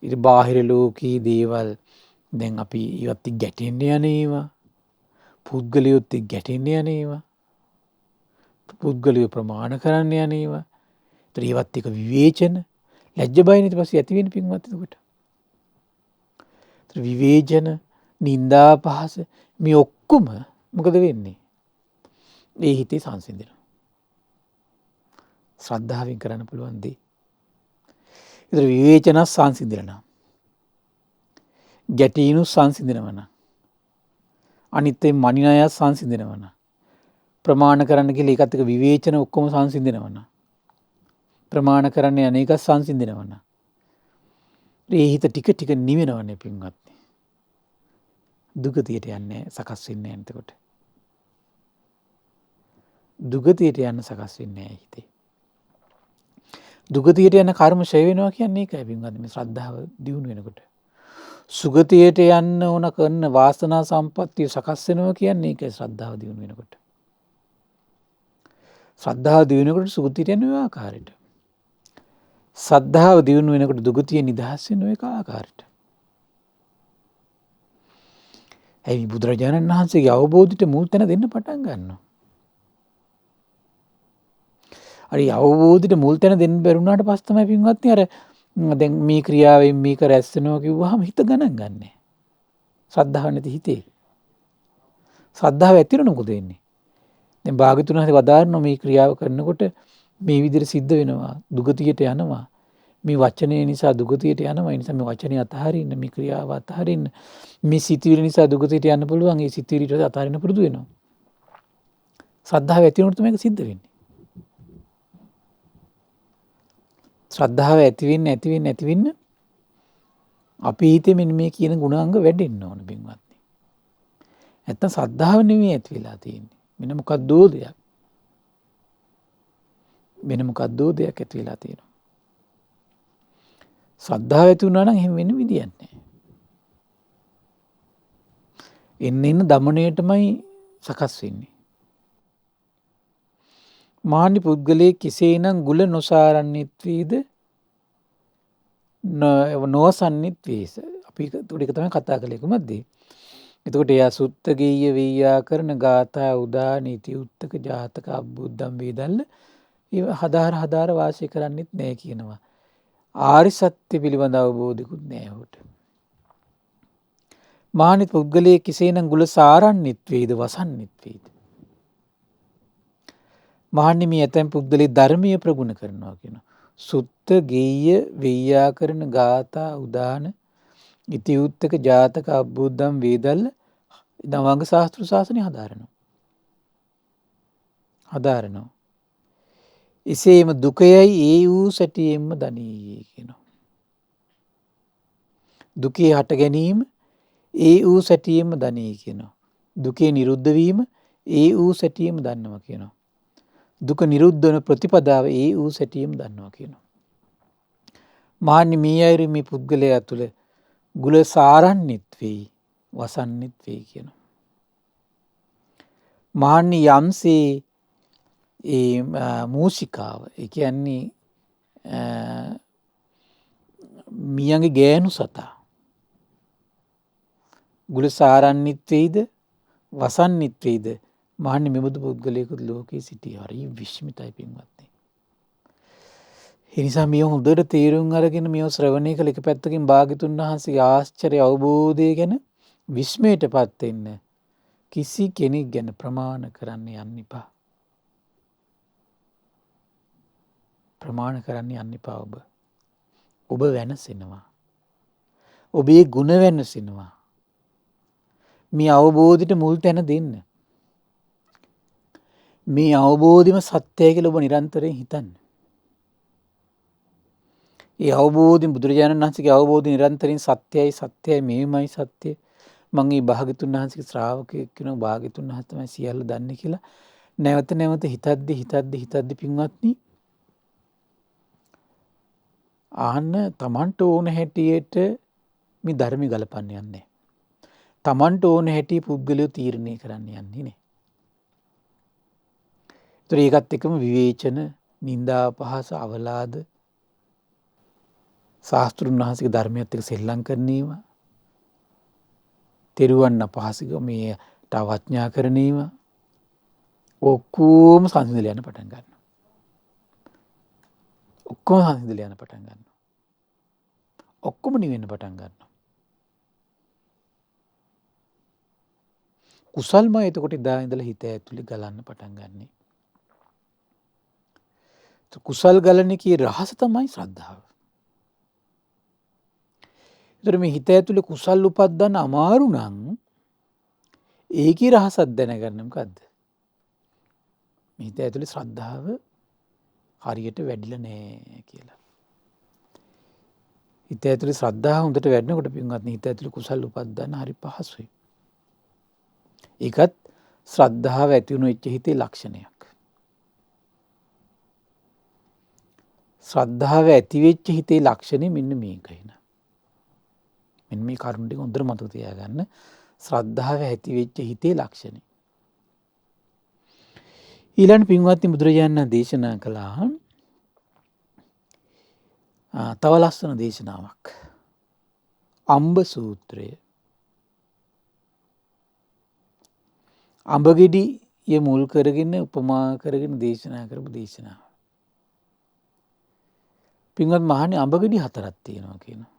[SPEAKER 1] ඉතින් බාහිර ලෝකයේ දේවල් දැන් අපි ඉවත් ගැටෙන්න යනේවා. පුද්ගලයොත් ගැටෙන්න යනේවා. පුද්ගලයෝ ප්‍රමාණ කරන්න යනේවා. ඒතර ඒවත් එක විවේචන, ලැජ්ජ බය ඊට පස්සේ ඇති වෙන පින්වත් එතකොට. ඒතර විවේචන, නිന്ദා පහස මේ ඔක්කොම මොකද වෙන්නේ? ඒ හිතේ සංසිඳන. ශ්‍රද්ධාවෙන් කරන්න පුළුවන් දේ. ඒතර විවේචන සංසිඳනවා. ගැටීනු සංසිඳනවා. අනිත්යෙන් මනින අය සංසිඳනවා. ප්‍රමාණ කරන්න කියලා ඒකත් එක්ක විවේචන ඔක්කොම සංසිඳනවා. ප්‍රමාණ කරන්නේ අනේක සංසිඳනවා. ඒ හිත ටික ටික නිවෙනවනේ පින්වත්නි. දුගතියට යන්නේ සකස් වෙන්නේ නැහැ එතකොට. දුගතියට යන්න සකස් වෙන්නේ නැහැ හිතේ. දුගතියට යන කර්ම ඡය වෙනවා කියන්නේ ඒකයි පින්වත්නි මේ ශ්‍රද්ධාව දියුණු වෙනකොට. සුගතියට යන්න ඕන කරන වාසනා සම්පත්තිය සකස් වෙනවා කියන්නේ ඒකයි ශ්‍රද්ධාව දියුණු වෙනකොට. ශ්‍රද්ධාව දියුණු වෙනකොට සුගතියට යන ආකාරයට. ශ්‍රද්ධාව දියුණු වෙනකොට දුගතිය නිදහස් වෙන එක ආකාරයට. ඇයි බුදුරජාණන් වහන්සේගේ අවබෝධයට මුල් තැන දෙන්න පටන් ගන්නවා. අර අවබෝධයට මුල් තැන දෙන්න බැරුණාට පස්සේ තමයි පින්වත්නි අර දැන් මේ ක්‍රියාවෙන් මේක රැස් වෙනවා කිව්වහම හිත ගණන් ගන්නෑ. ශ්‍රද්ධාව නැති හිතේ. ශ්‍රද්ධාව ඇති වෙනකොට මොකද වෙන්නේ? දැන් භාග්‍යතුන් වහන්සේ වදාारනවා මේ ක්‍රියාව කරනකොට මේ විදිහට සිද්ධ වෙනවා, දුගතියට යනවා. මේ වචනේ නිසා දුගතියට යනවා. ඒ නිසා මේ වචනේ අතහරින්න, මේ ක්‍රියාව අතහරින්න. මේ සිතුවිලි නිසා දුගතියට යන්න පුළුවන්. ඒ සිතුවිලි අතහරින්න පුරුදු වෙනවා. ශ්‍රද්ධාව ඇති වෙනකොට මේක සිද්ධ වෙන්නේ. ශ්‍රද්ධාව ඇති වෙන්න අපි හිතේ මෙන්න මේ කියන ගුණාංග වැඩෙන්න ඕන පින්වත්නි. නැත්තම් ශ්‍රද්ධාව නෙමෙයි ඇති වෙලා තියෙන්නේ. වෙන මොකක්දෝ දෙයක් ඇති වෙලා තියෙනවා. ශ්‍රද්ධාව ඇති වුණා නම් එහෙම වෙන්න විදියක් නැහැ. එන්න දමණයටමයි සකස් වෙන්නේ. මාන්නි පුද්ගලයේ කෙසේනම් ගුල නොසාරන්නිත් වේද නොසන්නිත් වේස. අපි ඒක තමයි කතා කළේ කොහොමද? එතකොට එයා සුත්ත ගේය වේයා කරන ගාථා උදා නීති උත්තක ජාතක අබ්බුද්දම් වේදල්ල ඒව හදාර වාසය කරන්නෙත් නැහැ කියනවා. ආරි සත්‍ය පිළිබඳ අවබෝධිකුත් නැහැ උට. මාන්නි පුද්ගලයේ කෙසේනම් ගුල සාරන්නිත් වේද වසන්නිත් වේද. මහන්නේ මේ ඇතැම් පුද්ගලයේ ධර්මීය ප්‍රගුණ කරනවා කියනවා. සුත්ත ගේය වෙయ్యා කරන ගාථා උදාන ඉති උත්තක ජාතක අබ්බුද්දම් වේදල්ල නවංග ශාස්ත්‍ර ශාසනය හදාරනවා. එසේම දුකයයි ඒ වූ සැටියෙන්ම දනීයේ කියනවා. දුකේ හට ගැනීම ඒ වූ සැටියෙම දනී කියනවා. දුකේ නිරුද්ධ වීම ඒ වූ සැටියෙම දන්නවා කියනවා. දුක නිරුද්ධ වන ප්‍රතිපදාව ඒ වූ සැටියෙම දන්නවා කියනවා. මහන්නි මේ අයුරු මේ පුද්ගලයා තුළ ගුල සාරන්නෙත් වෙයි, වසන්නෙත් වෙයි කියනවා. මහන්නි යම්සේ ඒ මූසිකාව, ඒ කියන්නේ මියගේ ගෑනු සතා ගුල සාරන්නෙත් වෙයිද, වසන්නෙත් වෙයිද, මහන්නි මෙබඳු පුද්ගලයෙකුත් ලෝකයේ සිටිය. හරි විශ්මිතයි පින්වත්නි. එනිසා මේ හොඳට තේරුම් අරගෙන මේ ශ්‍රවණය කළ එක පැත්තකින් භාග්‍යතුන් වහන්සේගේ ආශ්චර්ය අවබෝධය ගැන විස්මයටපත් වෙන්න කිසි කෙනෙක් ගැන ප්‍රමාණ කරන්න යන්න එපා. ප්‍රමාණ කරන්න යන්න එපා ඔබ. ඔබ වෙනසෙනවා. ඔබේ ගුණ වෙනසෙනවා. මේ අවබෝධයට මුල් තැන දෙන්න. මේ අවබෝධයම සත්‍යයි කියලා ඔබ නිරන්තරයෙන් හිතන්න. ඒ අවබෝධයෙන් බුදුරජාණන් වහන්සේගේ අවබෝධය නිරන්තරයෙන් සත්‍යයි සත්‍යයි මේමයි සත්‍ය. මම මේ භාග්‍යතුන් වහන්සේගේ ශ්‍රාවකයෙක් වෙනවා, භාග්‍යතුන් වහන්සේ තමයි සියල්ල දන්නේ කියලා නැවත නැවත හිතද්දි පින්වත්නි, ආන්න තමන්ට ඕන හැටියට මේ ධර්මي ගලපන්න යන්නේ. තමන්ට ඕන හැටි පුද්ගලයෝ තීරණය කරන්න යන්නේ නේ. ඒතර ඒකත් එක්කම විවේචන, නිന്ദා, අපහාස, අවලාද, ශාස්ත්‍රුන් වහන්සේගේ ධර්මයත් එක්ක සෙල්ලම් කරනීම, තෙරුවන් අපහාසික මේ තවඥා කරනීම ඔක්කොම සංසිඳලා යන පටන් ගන්නවා. ඔක්කොම සංසිඳලා යන පටන් ගන්නවා. ඔක්කොම නිවෙන්න පටන් ගන්නවා. කුසල්මය එතකොට ඉදා ඉඳලා හිත ඇතුලේ ගලන්න පටන් ගන්නෙ. කුසල් ගලන කී රහස තමයි ශ්‍රද්ධාව. ඒතර මේ හිත ඇතුලේ කුසල් උපදින්න අමාරු නම් ඒකේ රහසක් දැනගන්න මොකද්ද? මේ හිත ඇතුලේ ශ්‍රද්ධාව හරියට වැඩිලා නැහැ කියලා. හිත ඇතුලේ ශ්‍රද්ධාව හොඳට වැඩනකොට පින්වත්නි හිත ඇතුලේ කුසල් උපදින්න හරි පහසුයි. ඒකත් ශ්‍රද්ධාව ඇති වුණු වෙච්ච හිතේ ලක්ෂණයක්. ශ්‍රද්ධාව ඇති වෙච්ච හිතේ ලක්ෂණය මෙන්න මේකයි න. මෙන්න මේ කරුණ ටික හොඳට මතක තියාගන්න. ශ්‍රද්ධාව ඇති වෙච්ච හිතේ ලක්ෂණය. ඊළඟ පින්වත්නි බුදුරජාණන් දේශනා කළා තව ලස්සන දේශනාවක්. අම්බ සූත්‍රය. අඹගෙඩිය මුල් කරගෙන උපමා කරගෙන දේශනා කරපු දේශනාව. පින්වත් මහණනි අඹගෙඩි හතරක් තියෙනවා කියනවා.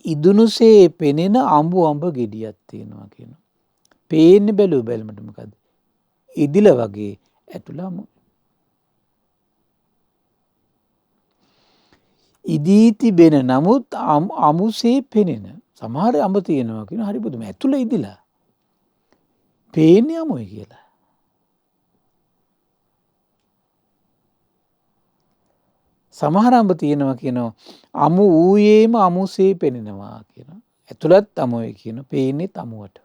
[SPEAKER 1] ඉදුනුසේ පෙනෙන අඹ ගෙඩියක් තියෙනවා කියනවා. පේන්නේ බැලුවට මොකද? ඉදිල වගේ ඇතුළම. ඉදී තිබෙන නමුත් අමුසේ පෙනෙන සමහර අඹ තියෙනවා කියනවා. හරි පුදුම ඇතුළ ඉදිලා. පේන්නේ අමුයි කියලා. සමහර අඹ තියෙනවා කියනවා අමු ඌයේම අමුසේ පෙනෙනවා කියනවා. ඇතුළත් අමුයි කියනවා. පේන්නේ අමුවට.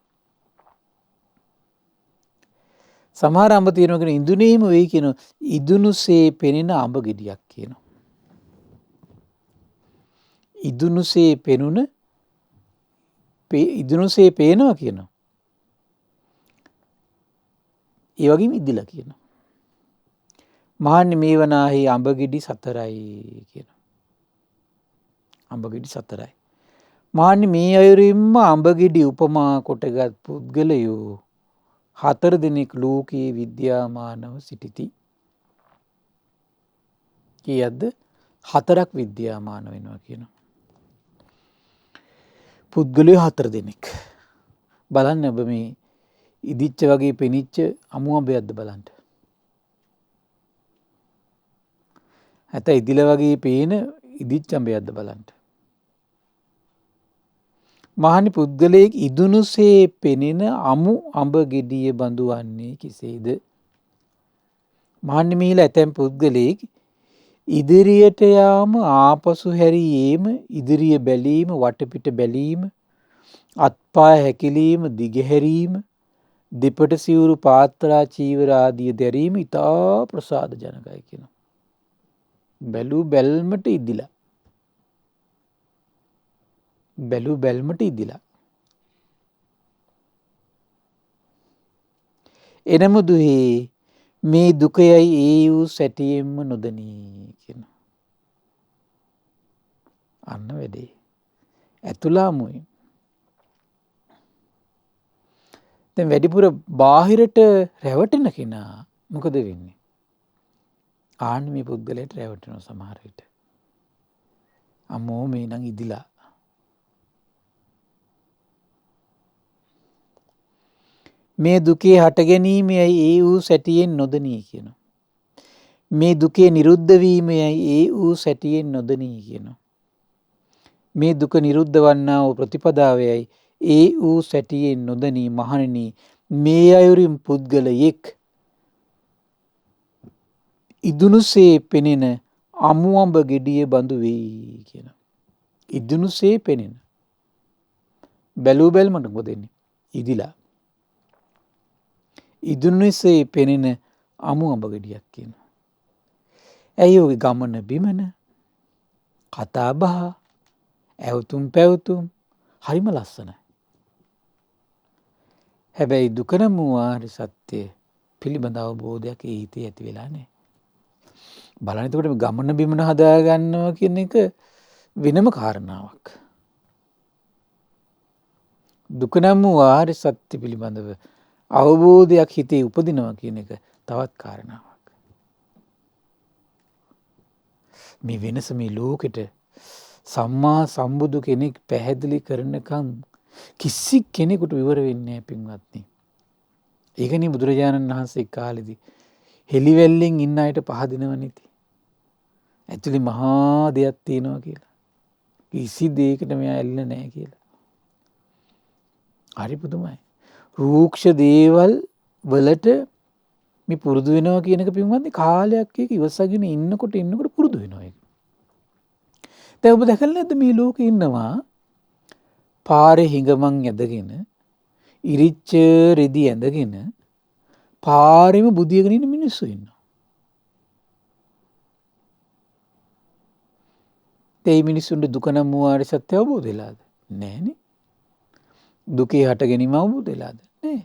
[SPEAKER 1] සමහර අඹ තියෙනවා කියනවා ඉදුනේම වෙයි කියනවා. ඉදුනුසේ පෙනෙන අඹ ගෙඩියක් කියනවා. ඉදුනුසේ පෙනුන ඉදුනුසේ පේනවා කියනවා. ඒ වගේම ඉදිලා කියනවා. මහන්නේ මේ වනාහි අඹගෙඩි 4යි කියනවා. අඹගෙඩි 4යි. මහන්නේ මේ අයුරින්ම අඹගෙඩි උපමා කොටගත් පුද්ගලයෝ 4 දෙනෙක් ලෝකයේ විද්‍යාමානව සිටිති. කීයක්ද? 4ක් විද්‍යාමාන වෙනවා කියනවා. පුද්ගලයෝ 4 දෙනෙක්. බලන්න ඔබ මේ ඉදිච්ච වගේ පෙනිච්ච අමු අඹයක්ද බලන්න. නැත්නම් ඉදිල වගේ පේන ඉදිච්ච අඹයක්ද බලන්න. මහණි පුද්ගලයෙක් ඉදුනුසේ පෙනෙන අමු අඹ ගෙඩිය බඳු වන්නේ කෙසේද? මහණි මිහිලා ඇතැම් පුද්ගලයෙක් ඉදිරියට යාම, ආපසු හැරීම, ඉදිරිය බැලීම, වටපිට බැලීම, අත්පා හැකිලීම, දිගහැරීම, දෙපට සිවුරු පාත්‍රා චීවර ආදිය දැරීම ඉතා ප්‍රසාද ජනකයි කියනවා. බැලූ බැල්මට ඉදිලා. බැලූ බැල්මට ඉදිලා. එනමුදුහේ මේ දුකයයි ඒ වූ සැටියෙන්ම නොදනී කියන. අන්න වැඩේ. ඇතුලාමුයි. දැන් වැඩිපුර බාහිරට රැවටෙන කෙනා මොකද වෙන්නේ? ආන්න මේ පුද්ගලයාට රැවටෙනවා සමහර විට. අම්මෝ මේ නම් ඉදිලා. මේ දුකේ හට ගැනීමයි ඒ වූ සැටියෙන් නොදනී කියනවා. මේ දුකේ නිරුද්ධ වීමයි ඒ වූ සැටියෙන් නොදනී කියනවා. මේ දුක නිරුද්ධ වන්නා වූ ප්‍රතිපදාවයයි ඒ වූ සැටියෙන් නොදනී මහණෙනි මේ අයුරින් පුද්ගලයෙක් ඉදුණුසේ පෙනෙන අමුඹ ගෙඩිය බඳු වෙයි කියනවා. ඉදුණුසේ පෙනෙන. බැලූ බැල්මට මොකද වෙන්නේ? ඉදිලා. ඉදුණුසේ පෙනෙන අමුඹ ගෙඩියක් කියනවා. ඇයි ඔය ගමන බිමන කතා බහ ඇවතුම් පැවතුම් හරිම ලස්සනයි. හැබැයි දුක නම් වූ ආර්ය සත්‍ය පිළිබඳ අවබෝධයක් ඒ හිතේ ඇති වෙලා නැහැ. බලන්න එතකොට මේ ගමන බිමන හදා ගන්නවා කියන එක වෙනම කාරණාවක්. දුක නම් වූ ආර්ය සත්‍ය පිළිබඳව අවබෝධයක් හිතේ උපදිනවා කියන එක තවත් කාරණාවක්. මේ වෙනස මේ ලෝකෙට සම්මා සම්බුදු කෙනෙක් පැහැදිලි කරනකම් කිසි කෙනෙකුට විවර වෙන්නේ නැහැ පින්වත්නි. ඒකනේ බුදුරජාණන් වහන්සේ කාලෙදී හෙලිවැල්ලෙන් ඉන්න අයට පහදිනව නේති. ඇතුලේ මහා දෙයක් තියෙනවා කියලා. කිසි දෙයකට මෙයා ඇල්ල නැහැ කියලා. හරි පුදුමයි. රූක්ෂ දේවල් වලට මේ පුරුදු වෙනවා කියන එක පින්වත්නි කාලයක් එක ඉවසගෙන ඉන්නකොට පුරුදු වෙනවා ඒක. දැන් ඔබ දැකලා නැද්ද මේ ලෝකේ ඉන්නවා පාරේ හිඟමන් ඇදගෙන ඉරිච්ච රෙදි ඇඳගෙන පාරෙම බුදියගෙන ඉන්න මිනිස්සු ඉන්නවා. ඒ මිනිස්සුන්ට දුක නම් වූ ආර්ය සත්‍ය අවබෝධ වෙලාද? නැහනේ. දුකේ හට ගැනීම අවබෝධ වෙලාද? නැහැ.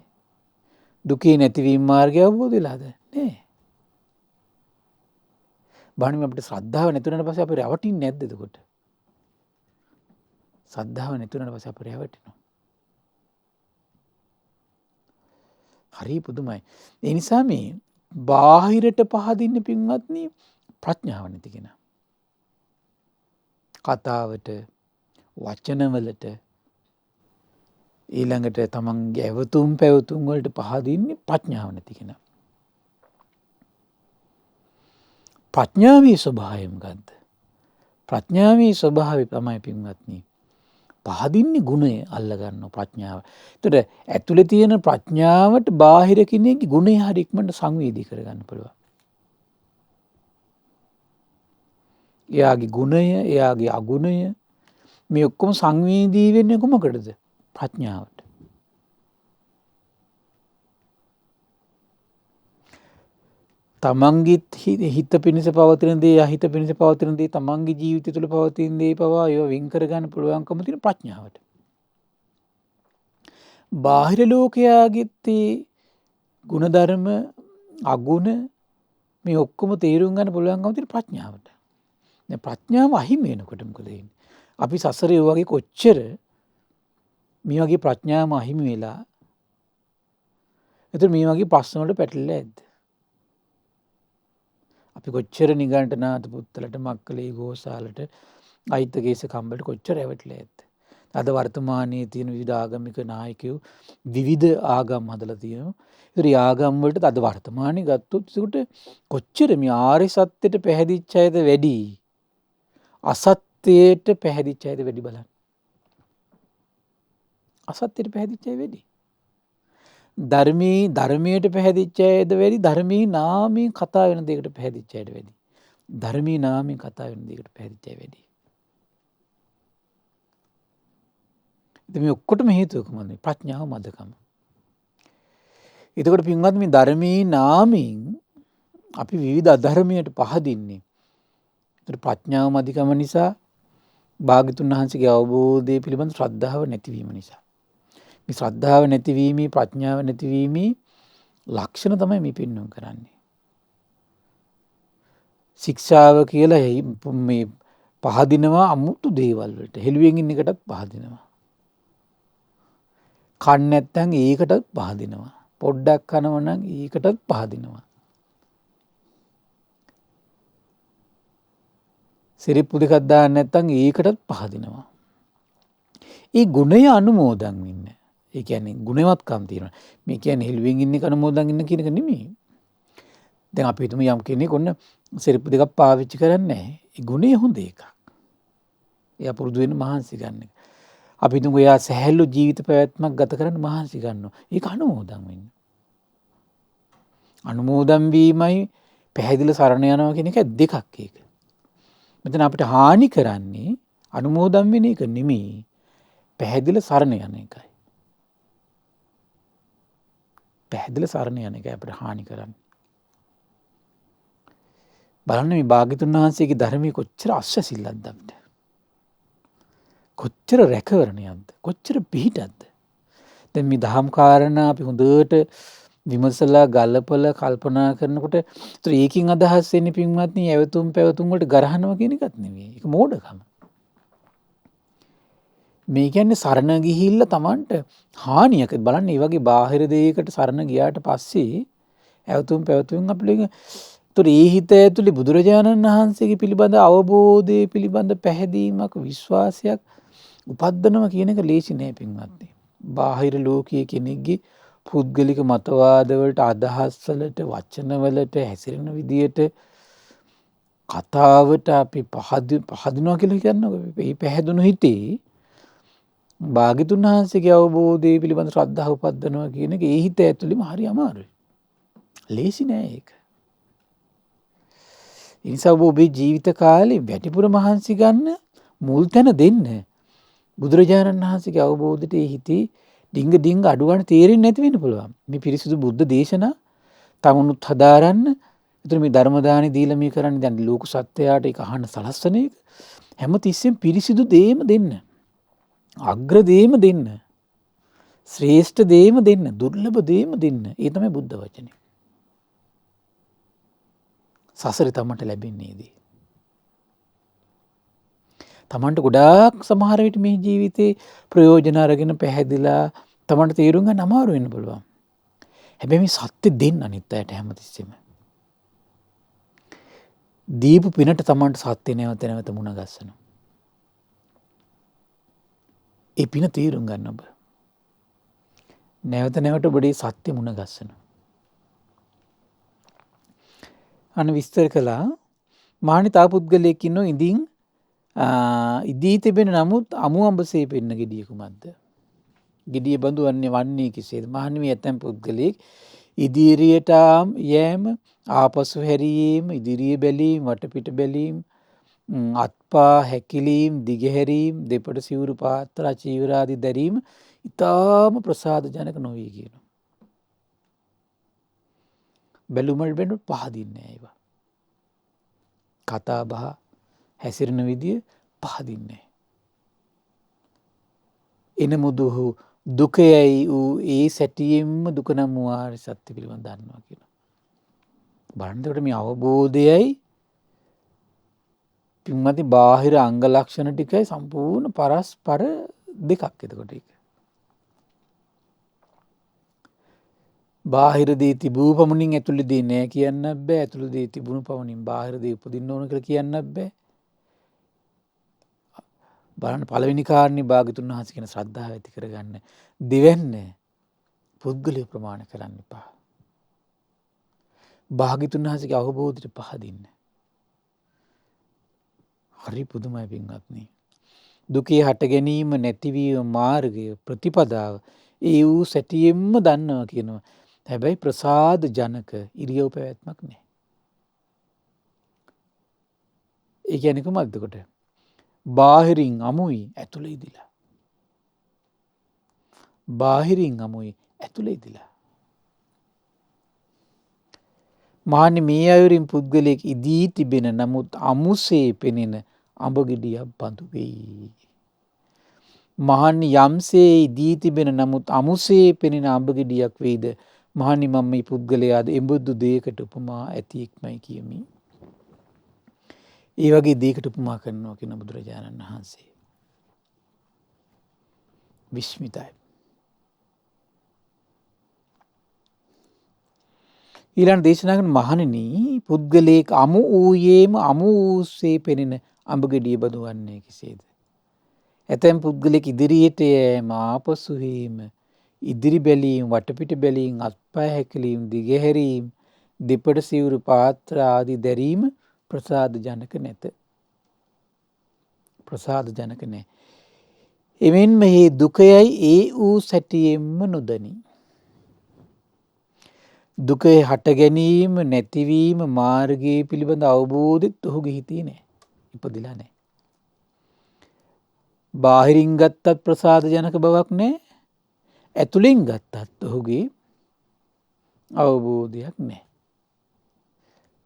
[SPEAKER 1] දුකේ නැතිවීම මාර්ගය අවබෝධ වෙලාද? නැහැ. බාහනේ අපිට ශ්‍රද්ධාව නැතුණාට පස්සේ අපි රැවටින්නේ නැද්ද එතකොට? ශ්‍රද්ධාව නැතුණාට පස්සේ අපි රැවටෙනවා. හරි පුදුමයි. ඒ නිසා මේ බාහිරට පහදින්න පින්වත්නි ප්‍රඥාව නැති කෙනා. කතාවට වචනවලට ඊළඟට තමන්ගේ ඇවතුම් පැවතුම් වලට පහදින්නේ ප්‍රඥාව නැති කෙනා. ප්‍රඥාවේ ස්වභාවය මොකද්ද? ප්‍රඥාවේ ස්වභාවය තමයි පින්වත්නි පහදින්නේ ගුණය අල්ලගන්න ප්‍රඥාව. එතකොට ඇතුලේ තියෙන ප්‍රඥාවට බාහිර කෙනෙක්ගේ ගුණය හරි ඉක්මනට සංවේදී කරගන්න පුළුවන්. එයාගේ ගුණය, එයාගේ අගුණය මේ ඔක්කොම සංවේදී වෙන්නේ කොමකටද? ප්‍රඥාවට. තමන්ගේ හිත පිණිස පවතින දේ, අහිත පිණිස පවතින දේ, තමන්ගේ ජීවිතය තුළ පවතින දේ පවා ඒවා වෙන් කරගන්න පුළුවන්කම තියෙන ප්‍රඥාවට. බාහිර ලෝකයාගේ ගුණධර්ම, අගුණ මේ ඔක්කොම තේරුම් ගන්න පුළුවන්කම තියෙන ප්‍රඥාවට. දැන් ප්‍රඥාව අහිමි වෙනකොට මොකද වෙන්නේ? අපි සසරේ වගේ කොච්චර මේ වගේ ප්‍රඥාව අහිමි වෙලා එතකොට මේ වගේ ප්‍රශ්න වලට පැටලෙලා ඇද්ද? අපි කොච්චර නිගණ්ඨනාත පුත්තලට, මක්කලේ ගෝසාලට, අයිතකේස කම්බලට කොච්චර ඇවටලා ඇද්ද? අද වර්තමානයේ තියෙන විවිධ ආගමික නායකයෝ විවිධ ආගම් හදලා තියෙනවා. ඒතර ආගම් වලට අද වර්තමානයේ ගත්තොත් ඒකට කොච්චර මේ ආර්ය සත්‍යයට පැහැදිච්ච අයද වැඩි? අසත්‍යයට පැහැදිච්ච අයද වැඩි බලන්න. අසත්‍යයට පැහැදිච්ච අය වැඩි. ධර්මයට පැහැදිච්ච අයද වැඩි, ධර්මයේ නාමයෙන් කතා වෙන දෙයකට පැහැදිච්ච අයද වැඩි. ධර්මී නාමයෙන් කතා වෙන දෙයකට පැහැදිච්චයි වැඩි. ඉතින් මේ ඔක්කොටම හේතුව කොහොමද? ප්‍රඥාව මදකම. එතකොට පින්වත් මේ ධර්මී නාමයෙන් අපි විවිධ අධර්මයට පහදින්නේ. ඒතර ප්‍රඥාව මදිකම නිසා භාග්‍යතුන් වහන්සේගේ අවබෝධය පිළිබඳ ශ්‍රද්ධාව නැතිවීම නිසා. මේ ශ්‍රද්ධාව නැතිවීමේ ප්‍රඥාව නැතිවීමේ ලක්ෂණ තමයි මේ පෙන්වන්න කරන්නේ. ශික්ෂාව කියලා මේ පහදිනවා අමුතු දේවල් වලට. හෙළුවෙන් ඉන්න එකටත් පහදිනවා. කන්න නැත්නම් ඒකටත් පහදිනවා. පොඩ්ඩක් කනවා නම් ඒකටත් පහදිනවා. සිරිප්පු දෙකක් දාන්න නැත්නම් ඒකටත් පහදිනවා. ඒ ගුණය අනුමෝදන් වෙන්න. ඒ කියන්නේ ගුණවත්කම් තියෙනවා. මේ කියන්නේ හෙළුවෙන් ඉන්න එක අනුමෝදන් ඉන්න කියන එක නෙමෙයි. දැන් අපි හිතමු යම් කෙනෙක් ඔන්න සිරිප්පු දෙකක් පාවිච්චි කරන්නේ නැහැ. ඒ ගුණය හොඳ එකක්. එයා පුරුදු වෙන මහන්සි ගන්න එක. අපි හිතමු එයා සැහැල්ලු ජීවිත පැවැත්මක් ගත කරන්න මහන්සි ගන්නවා. ඒක අනුමෝදන් වෙන්න. අනුමෝදන් වීමයි පැහැදිලි සරණ යනවා කියන එක දෙකක් ඒක. මෙතන අපිට හානි කරන්නේ අනුමෝදන් වෙන එක නෙමෙයි. පැහැදිලි සරණ යන එකයි. පැහැදිලි සරණ යන එකයි අපිට හානි කරන්නේ. බලන්න මේ භාග්‍යතුන් වහන්සේගේ ධර්මයේ කොච්චර අස්වැසිල්ලක්ද අපිට. කොච්චර රැකවරණයක්ද. කොච්චර පිහිටක්ද. දැන් මේ දහම් කාරණා අපි හොඳට විමසලා ගලපලා කල්පනා කරනකොට ඒතර ඒකින් අදහස් වෙන්නේ පින්වත්නි ඇවතුම් පැවතුම් වලට ගරහනවා කියන එකත් නෙවෙයි. ඒක මෝඩකම. මේ කියන්නේ සරණ ගිහිල්ලා Tamanට හානියක්. බලන්න මේ වගේ බාහිර දෙයකට සරණ ගියාට පස්සේ ඇවතුම් පැවතුම් අපිට ඒතර ඒ හිත ඇතුලේ බුදුරජාණන් වහන්සේගේ පිළිබඳ අවබෝධය පිළිබඳ පැහැදීමක් විශ්වාසයක් උපද්දනවා කියන එක ලේසි නෑ පින්වත්නි. බාහිර ලෝකයේ කෙනෙක්ගේ පුද්ගලික මතවාද වලට අදහස් වලට වචන වලට හැසිරෙන විදියට කතාවට අපි පහදිනවා කියලා කියනවා. මේ පැහැදුණු හිතේ භාග්‍යතුන් වහන්සේගේ අවබෝධය පිළිබඳ ශ්‍රද්ධාව උපද්දනවා කියන එක ඒ හිත ඇතුළෙම හරි අමාරුයි. ලේසි නෑ ඒක. ඒ නිසා ඔබේ ජීවිත කාලේ වැඩිපුර මහන්සි ගන්න මුල් තැන දෙන්න. බුදුරජාණන් වහන්සේගේ අවබෝධයට ඒ හිතේ ඩිංග අඩු ගන්න තේරෙන්නේ නැති වෙන්න පුළුවන්. මේ පිරිසිදු බුද්ධ දේශනා තමුණුත් හදාරන්න. ඒතර මේ ධර්ම දානි දීලා මේ කරන්නේ දැන් ලෝක සත්‍යයට ඒක අහන්න සලස්සන එක. හැමතිස්සෙම පිරිසිදු දේම දෙන්න. අග්‍ර දේම දෙන්න. ශ්‍රේෂ්ඨ දේම දෙන්න. දුර්ලභ දේම දෙන්න. ඒ තමයි බුද්ධ වචනේ. සසරේ තමන්ට ලැබෙන්නේදී. තමන්ට ගොඩාක් සමහර විට මේ ජීවිතේ ප්‍රයෝජන අරගෙන පැහැදිලා තමන්ට තේරුම් ගන්න අමාරු වෙන්න පුළුවන්. හැබැයි මේ සත්‍ය දෙන්න අනිත් අයට හැමතිස්සෙම. දීපු පිනට තමන්ට සත්‍ය නැවත නැවත මුණ ගස්සනවා. ඒ පින තේරුම් ගන්න ඔබ. නැවත නැවත ඔබේ සත්‍ය මුණ ගස්සනවා. අන විස්තර කළා මහණි තා පුද්ගලයෙක් ඉන්නෝ ඉදී තිබෙන නමුත් අමු අඹසේ පෙන්න ගෙඩිය කුමක්ද? ගෙඩිය බඳු වන්නේ කෙසේද? මහණි මේ ඇතැම් පුද්ගලයෙක් ඉදිරියට යෑම, ආපසු හැරීම, ඉදිරිය බැලීම, වටපිට බැලීම, අත්පා හැකිලීම්, දිගහැරීම්, දෙපට සිවුරු පාත්‍ර චීවරාදී දැරීම ඊටාම ප්‍රසාදජනක නොවේ කියනවා. බැලුමල් බැලු පහදින්නේ ඒවා. කතා බහ හැසිරෙන විදිය පහදින්නේ. එනමුදු දුකයයි වූ ඒ සැටියෙන්ම දුක නම් වූ ආර්ය සත්‍ය පිළිබඳ දන්නවා කියනවා. බලන්නකොට මේ අවබෝධයයි පින්වත්නි බාහිර අංග ලක්ෂණ ටිකයි සම්පූර්ණ පරස්පර දෙකක් එතකොට ඒක. බාහිර දේ තිබූ පමණින් ඇතුළේ දේ නෑ කියන්න බෑ. ඇතුළේ දේ තිබුණු පමණින් බාහිර දේ උපදින්න ඕන කියලා කියන්න බෑ. බලන්න පළවෙනි කාරණේ භාග්‍යතුන් වහන්සේ කියන ශ්‍රද්ධාව ඇති කරගන්න. දෙවැන්න පුද්ගලිය ප්‍රමාණ කරන්න එපා. භාග්‍යතුන් වහන්සේගේ අවබෝධයට පහදින්න. හරි පුදුමයි පින්වත්නි. දුකේ හට ගැනීම නැතිවීම මාර්ගය ප්‍රතිපදාව ඒ වූ සැටියෙන්ම දන්නවා කියනවා. හැබැයි ප්‍රසාද ජනක ඉරියව් පැවැත්මක් නැහැ. ඒ කියන්නේ කොහොමද එතකොට? බාහිරින් අමුයි ඇතුළේ ඉදිලා. බාහිරින් අමුයි ඇතුළේ ඉදිලා. මහනි මේ අයුරින් පුද්ගලයෙක් ඉදී තිබෙන නමුත් අමුසේ පෙනෙන අඹ ගෙඩියක් බඳු වෙයි. මහනි යම්සේ ඉදී තිබෙන නමුත් අමුසේ පෙනෙන අඹ ගෙඩියක් වෙයිද මහනි මම මේ පුද්ගලයාද එබඳු දෙයකට උපමා ඇතිෙක්මයි කියමි. ඒ වගේ දෙයකට උපමා කරනවා කියන බුදුරජාණන් වහන්සේ. විස්මිතයි. ඊළඟ දේශනා කරන මහණෙනි පුද්ගලයෙක් අමු වූයේම අමු වූසේ පෙනෙන අඹ ගෙඩිය බඳු වන්නේ කෙසේද? ඇතැම් පුද්ගලෙක් ඉදිරියට යෑම ආපසු වීම ඉදිරි බැලීම වටපිට බැලීම අත්පය හැකිලීම දිගහැරීම දෙපඩ සිවුරු පාත්‍ර ආදී දැරීම ප්‍රසාද ජනක නැත. ප්‍රසාද ජනක නැහැ. එමෙන්ම මේ දුකයයි ඒ වූ සැටියෙන්ම නොදනි. දුකේ හට ගැනීම නැතිවීම මාර්ගයේ පිළිබඳ අවබෝධෙත් ඔහුගේ හිතේ නැහැ. ඉපදිලා නැහැ. බාහිරින් ගත්තත් ප්‍රසාද ජනක බවක් නැහැ. ඇතුළෙන් ගත්තත් ඔහුගේ අවබෝධයක් නැහැ.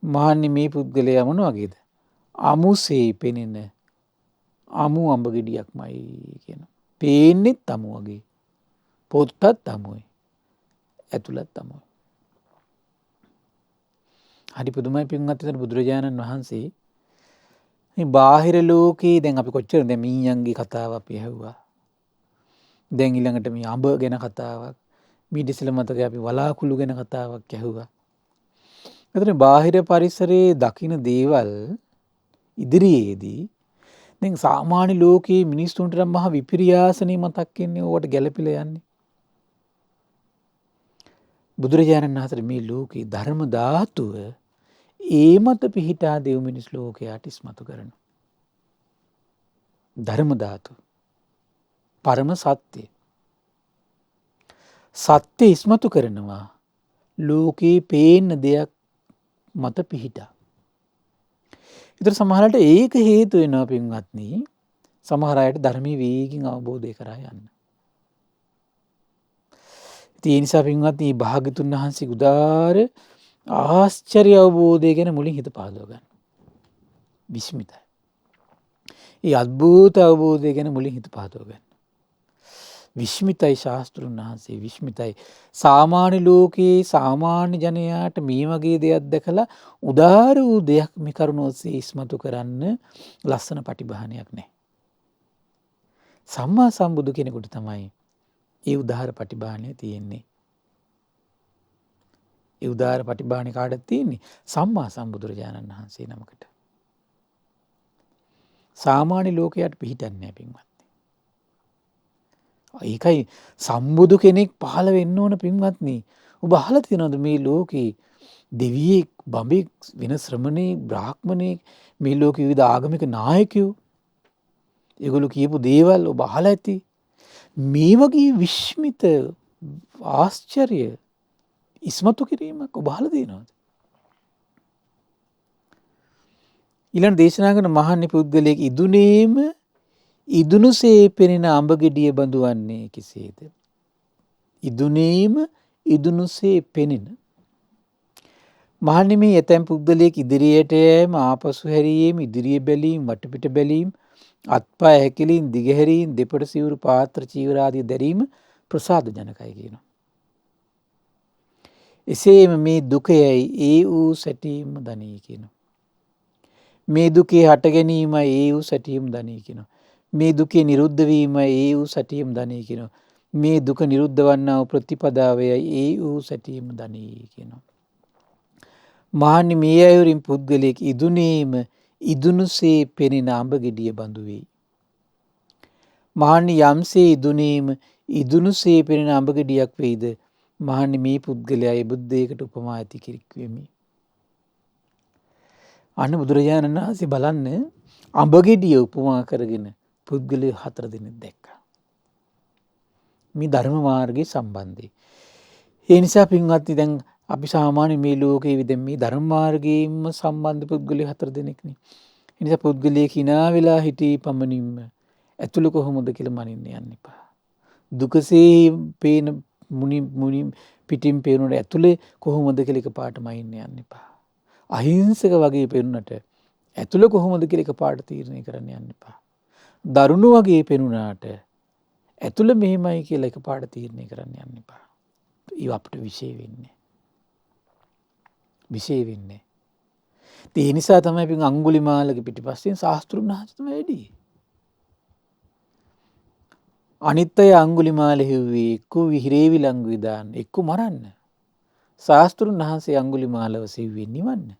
[SPEAKER 1] මහන්නේ මේ පුද්ගලයා මොන වගේද? අමුසේ පෙනෙන අමු අඹ ගෙඩියක්මයි කියන. පේන්නෙත් අමු වගේ. පොත්තත් අමුයි. ඇතුළත් අමුයි. හරි පුදුමයි පින්වත් බුදුරජාණන් වහන්සේ මේ බාහිර ලෝකේ දැන් අපි කොච්චර දැන් මීයන්ගේ කතාව අපි ඇහුවා. දැන් ඊළඟට මේ අඹ ගැන කතාවක්, මීට ඉස්සෙල්ලා මතකයි අපි වලාකුළු ගැන කතාවක් ඇහුවා. එතන බාහිර පරිසරයේ දකින්න දේවල් ඉදිරියේදී දැන් සාමාන්‍ය ලෝකයේ මිනිස්සුන්ට නම් මහ විපිරියාසනේ මතක් වෙන්නේ ඕවට ගැළපිලා යන්නේ. බුදුරජාණන් වහන්සේ මේ ලෝකේ ධර්ම ධාතුව ඒ මත පිහිටා දෙව් මිනිස් ලෝකයට ඉස්මතු කරන ධර්ම ධාතුව පරම සත්‍ය සත්‍ය ඉස්මතු කරනවා ලෝකේ පේන දෙයක් මත පිහිටා. ඒතර සමහරවිට ඒක හේතු වෙනවා පින්වත්නි සමහර අයට ධර්මයේ වේගින් අවබෝධය කරා යන්න. ඒ නිසා පින්වත්නි භාග්‍යතුන් වහන්සේ උදාාර ආශ්චර්ය අවබෝධය ගැන මුලින් හිත පහදව ගන්න. විස්මිතයි. ඒ අద్භූත අවබෝධය ගැන මුලින් හිත පහදව ගන්න. විස්මිතයි ශාස්ත්‍රුන් වහන්සේ විස්මිතයි. සාමාන්‍ය ලෝකයේ සාමාන්‍ය ජනයාට මේ වගේ දෙයක් දැකලා උදාාර වූ දෙයක් මේ කරුණ ඔස්සේ ඉස්මතු කරන්න ලස්සන පටිභානයක් නැහැ. සම්මා සම්බුදු කෙනෙකුට තමයි ඒ උදාාර පටිභානය තියෙන්නේ. ඒ උදාාර පටිභානය කාටද තියෙන්නේ? සම්මා සම්බුදුරජාණන් වහන්සේ නමකට. සාමාන්‍ය ලෝකයට පිහිටන්නේ නැහැ පින්වත්නි. ඒකයි සම්බුදු කෙනෙක් පහළ වෙන්න ඕන පින්වත්නි. ඔබ අහලා තියෙනවද මේ ලෝකේ දෙවියෙක්, බඹෙක්, වෙන ශ්‍රමණේ, බ්‍රාහ්මණේ මේ ලෝකේ විවිධ ආගමික නායකයෝ ඒගොල්ලෝ කියපු දේවල් ඔබ අහලා ඇති. මේ වගේ විස්මිත ආශ්චර්ය ඉස්මතු කිරීමක් ඔබ අහලා තියෙනවද? ඊළඟ දේශනා කරන මහන්නේ පුද්ගලයෙක් ඉදුනේම ඉදුනුසේ පෙනෙන අඹ ගෙඩිය බඳු වන්නේ කෙසේද? ඉදුනේම ඉදුනුසේ පෙනෙන මහන්නේ මේ ඇතැම් පුද්ගලයෙක් ඉදිරියට යෑම ආපසු හැරීම ඉදිරිය බැලීම වටපිට බැලීම අත්පය හැකිලීම් දිගහැරීම් දෙපඩ සිවුරු පාත්‍ර චීවර ආදී දැරීම ප්‍රසාද ජනකයි කියනවා. එසේම මේ දුකයයි ඒ වූ සැටීම දනී කියනවා. මේ දුකේ හට ගැනීම ඒ වූ සැටීම දනී කියනවා. මේ දුකේ නිරුද්ධ වීම ඒ වූ සැටීම දනී කියනවා. මේ දුක නිරුද්ධ වන්නා වූ ප්‍රතිපදාවයයි ඒ වූ සැටීම දනී කියනවා. මහන්නේ මේ අයුරින් පුද්ගලයෙක් ඉදුනේම ඉදුනුසේ පෙනෙන අඹ ගෙඩිය බඳු වෙයි. මහන්නේ යම්සේ ඉදුනේම ඉදුනුසේ පෙනෙන අඹ ගෙඩියක් වෙයිද මහන්නේ මේ පුද්ගලයා ඒ බුද්ධයකට උපමා ඇති කිරික්වෙමි. අන්න බුදුරජාණන් වහන්සේ බලන්න අඹ ගෙඩිය උපමා කරගෙන පුද්ගලයෝ 4 දෙනෙක් දැක්කා. මේ ධර්ම මාර්ගයේ සම්බන්ධයි. ඒ නිසා පින්වත්නි දැන් අපි සාමාන්‍ය මේ ලෝකයේ විදිහ මේ ධර්ම මාර්ගයෙන්ම සම්බන්ධ පුද්ගලයෝ 4 දෙනෙක්නේ. එනිසා පුද්ගලයෙක් hina වෙලා හිටී පමණින්ම ඇතුළ කොහොමද කියලා මනින්න යන්න එපා. දුකසේ පේන මුනි පිටින් පේනට ඇතුලේ කොහොමද කියලා එකපාරට මනින්න යන්න එපා. අහිංසක වගේ පෙනුනට ඇතුළ කොහොමද කියලා එකපාරට තීරණය කරන්න යන්න එපා. දරුණු වගේ පෙනුනාට ඇතුළ මෙහෙමයි කියලා එකපාරට තීරණය කරන්න යන්න එපා. ඒ අපිට විශේෂ වෙන්නේ. ඒ නිසා තමයි අපි අඟුලිමාලගේ පිටිපස්සෙන් ශාස්ත්‍රුන් වහන්සේ තමයි වැඩි. අනිත් අය අඟුලිමාල හිව්වේ එක්ක විහිරේ විලංගු දාන්න එක්ක මරන්න. ශාස්ත්‍රුන් වහන්සේ අඟුලිමාලව සිව්වේ නිවන්න.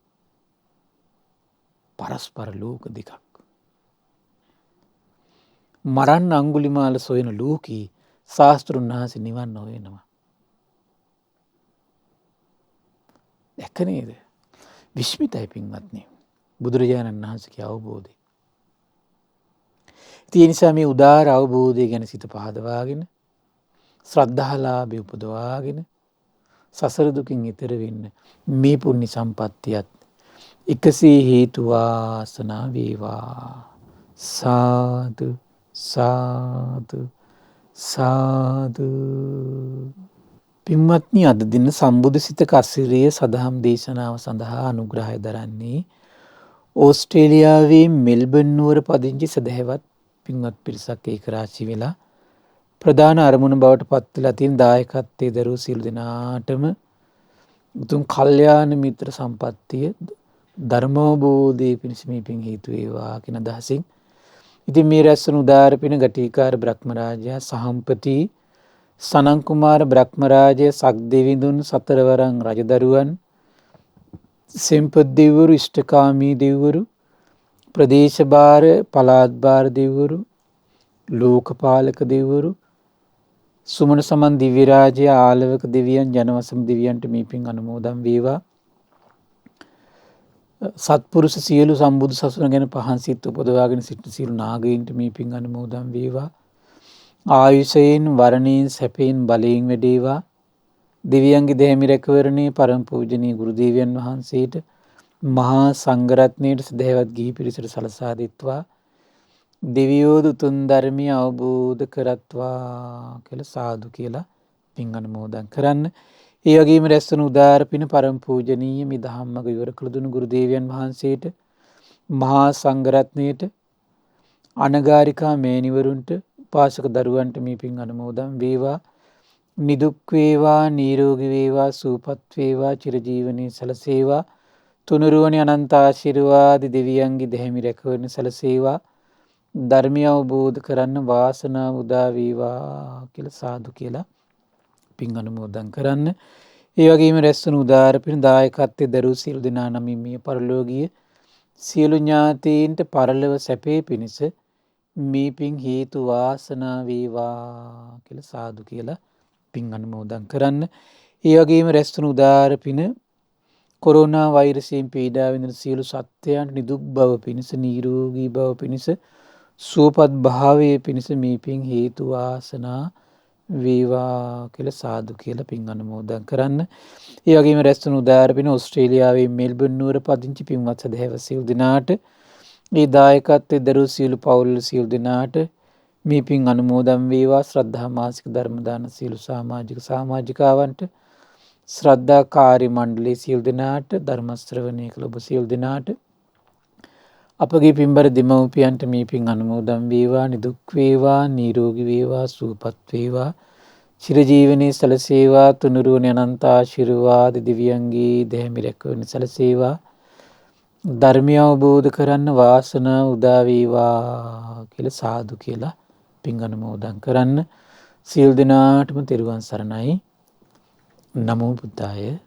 [SPEAKER 1] පරස්පර ලෝක දෙකක්. මරන්න අඟුලිමාල සොයන ලෝකී ශාස්ත්‍රුන් වහන්සේ නිවන්න හොයනවා. දැක්ක නේද? විශ්මිතයි පින්වත්නි බුදුරජාණන් වහන්සේගේ අවබෝධය. ඒ නිසා මේ උදාර අවබෝධය ගැන සිත පහදවාගෙන ශ්‍රද්ධාලාභය උපදවාගෙන සසර දුකින් ඈතර වෙන්න මේ පුණ්‍ය සම්පත්තියත් එකසේ හේතු වාසනා වේවා. සාදු සාදු සාදු. පින්වත්නි අද දින සම්බුදු සිතක අසිරිය සදහම් දේශනාව සඳහා අනුග්‍රහය දරන්නේ ඕස්ට්‍රේලියාවේ මෙල්බන් නුවර පදිංචි සදහැවත් පින්වත් පිරිසක් ඒකරාශී වෙලා ප්‍රධාන අරමුණ බවට පත් වෙලා තියෙන දායකත්වයේ දරූ සියලු දෙනාටම උතුම් කල්යාණ මිත්‍ර සම්පත්තිය ධර්මෝබෝධයේ පිණිස මේ පින් හේතු වේවා කියන අදහසින් ඉතින් මේ රැස්වන උදාර පින ගටිකාර බ්‍රහ්මරාජයා සහම්පති සනන් කුමාර බ්‍රහ්මරාජය සක්දෙවිඳුන් සතරවරන් රජදරුවන් සෙම්පත් දෙවිවරු ඉෂ්ඨකාමී දෙවිවරු ප්‍රදේශ භාර පළාත් භාර දෙවිවරු ලෝකපාලක දෙවිවරු සුමන සමන් දිව්‍ය රාජ්‍ය ආලවක දෙවියන් ජනවසම් දෙවියන්ට මේ පින් අනුමෝදන් වේවා. සත්පුරුෂ සියලු සම්බුදු සසුන ගැන පහන් සිත් උපදවාගෙන සිටින සියලු නාගයින්ට මේ පින් අනුමෝදන් වේවා. ආයුෂයෙන් වරණයෙන් සැපයෙන් බලයෙන් වැඩේවා. දෙවියන්ගේ දෙහිමි රැකවරණේ පරම පූජනීය ගුරු දේවයන් වහන්සේට මහා සංඝරත්නයට සදහැවත් ගිහි පිරිසට සලසා දෙත්වා. දෙවියෝ උතුම් ධර්මය අවබෝධ කරත්වා කියලා සාදු කියලා පින් අනුමෝදන් කරන්න. ඒ වගේම රැස්වන උදාර පින පරම පූජනීය මේ ධම්මක විවර කළ දුණු ගුරු දේවයන් වහන්සේට මහා සංඝරත්නයට අනගාരികා මේනිවරුන්ට උපාසක දරුවන්ට මේ පින් අනුමෝදන් වේවා. නිදුක් වේවා නිරෝගී වේවා සුවපත් වේවා චිරජීවනයේ සැලසේවා. තුනුරුවනි අනන්ත ආශිර්වාද දෙවියන්ගේ දෙහිමි රැකවරණ සැලසේවා. ධර්මය අවබෝධ කරන්න වාසනාව උදා වේවා කියලා සාදු කියලා පින් අනුමෝදන් කරන්න. ඒ වගේම රැස්වන උදාර පින දායකත්වයේ දරූ සියලු දෙනා නමින් මිය පරලෝකීය සියලු ඥාතීන්ට පරලොව සැපේ පිණිස මේ පින් හේතු වාසනා වේවා කියලා සාදු කියලා පින් අනුමෝදන් කරන්න. ඒ වගේම රැස්වන උදාර පින කොරෝනා වෛරසයෙන් පීඩා විඳින සියලු සත්ත්වයන්ට නිදුක් බව පිණිස නිරෝගී බව පිණිස සුවපත් භාවයේ පිණිස මේ පින් හේතු වාසනා වේවා කියලා සාදු කියලා පින් අනුමෝදන් කරන්න. ඒ වගේම රැස්වන උදාර පින ඕස්ට්‍රේලියාවේ මෙල්බන් නුවර පදිංචි පින්වත් සදහැව සියලු දෙනාට ඒ දායකත්වයේ දරූ සියලු පවුල් සියලු දෙනාට මේ පින් අනුමෝදන් වේවා. ශ්‍රද්ධා මාසික ධර්ම දාන සියලු සමාජිකාවන්ට ශ්‍රද්ධා කාර්ය මණ්ඩලයේ සියලු දෙනාට ධර්ම ශ්‍රවණය කළ ඔබ සියලු දෙනාට අපගේ පින්බර දෙමව්පියන්ට මේ පින් අනුමෝදන් වේවා. නිදුක් වේවා නිරෝගී වේවා සුවපත් වේවා චිරජීවනයේ සැලසේවා. තුනුරුවනි අනන්ත ආශිර්වාද දිව්‍යංගී දෙහිමි රැකවරණ සැලසේවා. ධර්මය අවබෝධ කරන්න වාසනාව උදා වේවා කියලා සාදු කියලා පින් අනුමෝදන් කරන්න. සියලු දෙනාටම තෙරුවන් සරණයි. නමෝ බුද්ධාය.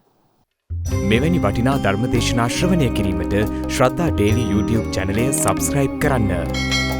[SPEAKER 2] මෙවැනි වටිනා ධර්ම දේශනා ශ්‍රවණය කිරීමට ශ්‍රද්ධා ඩේලි YouTube චැනලය සබ්ස්ක්‍රයිබ් කරන්න.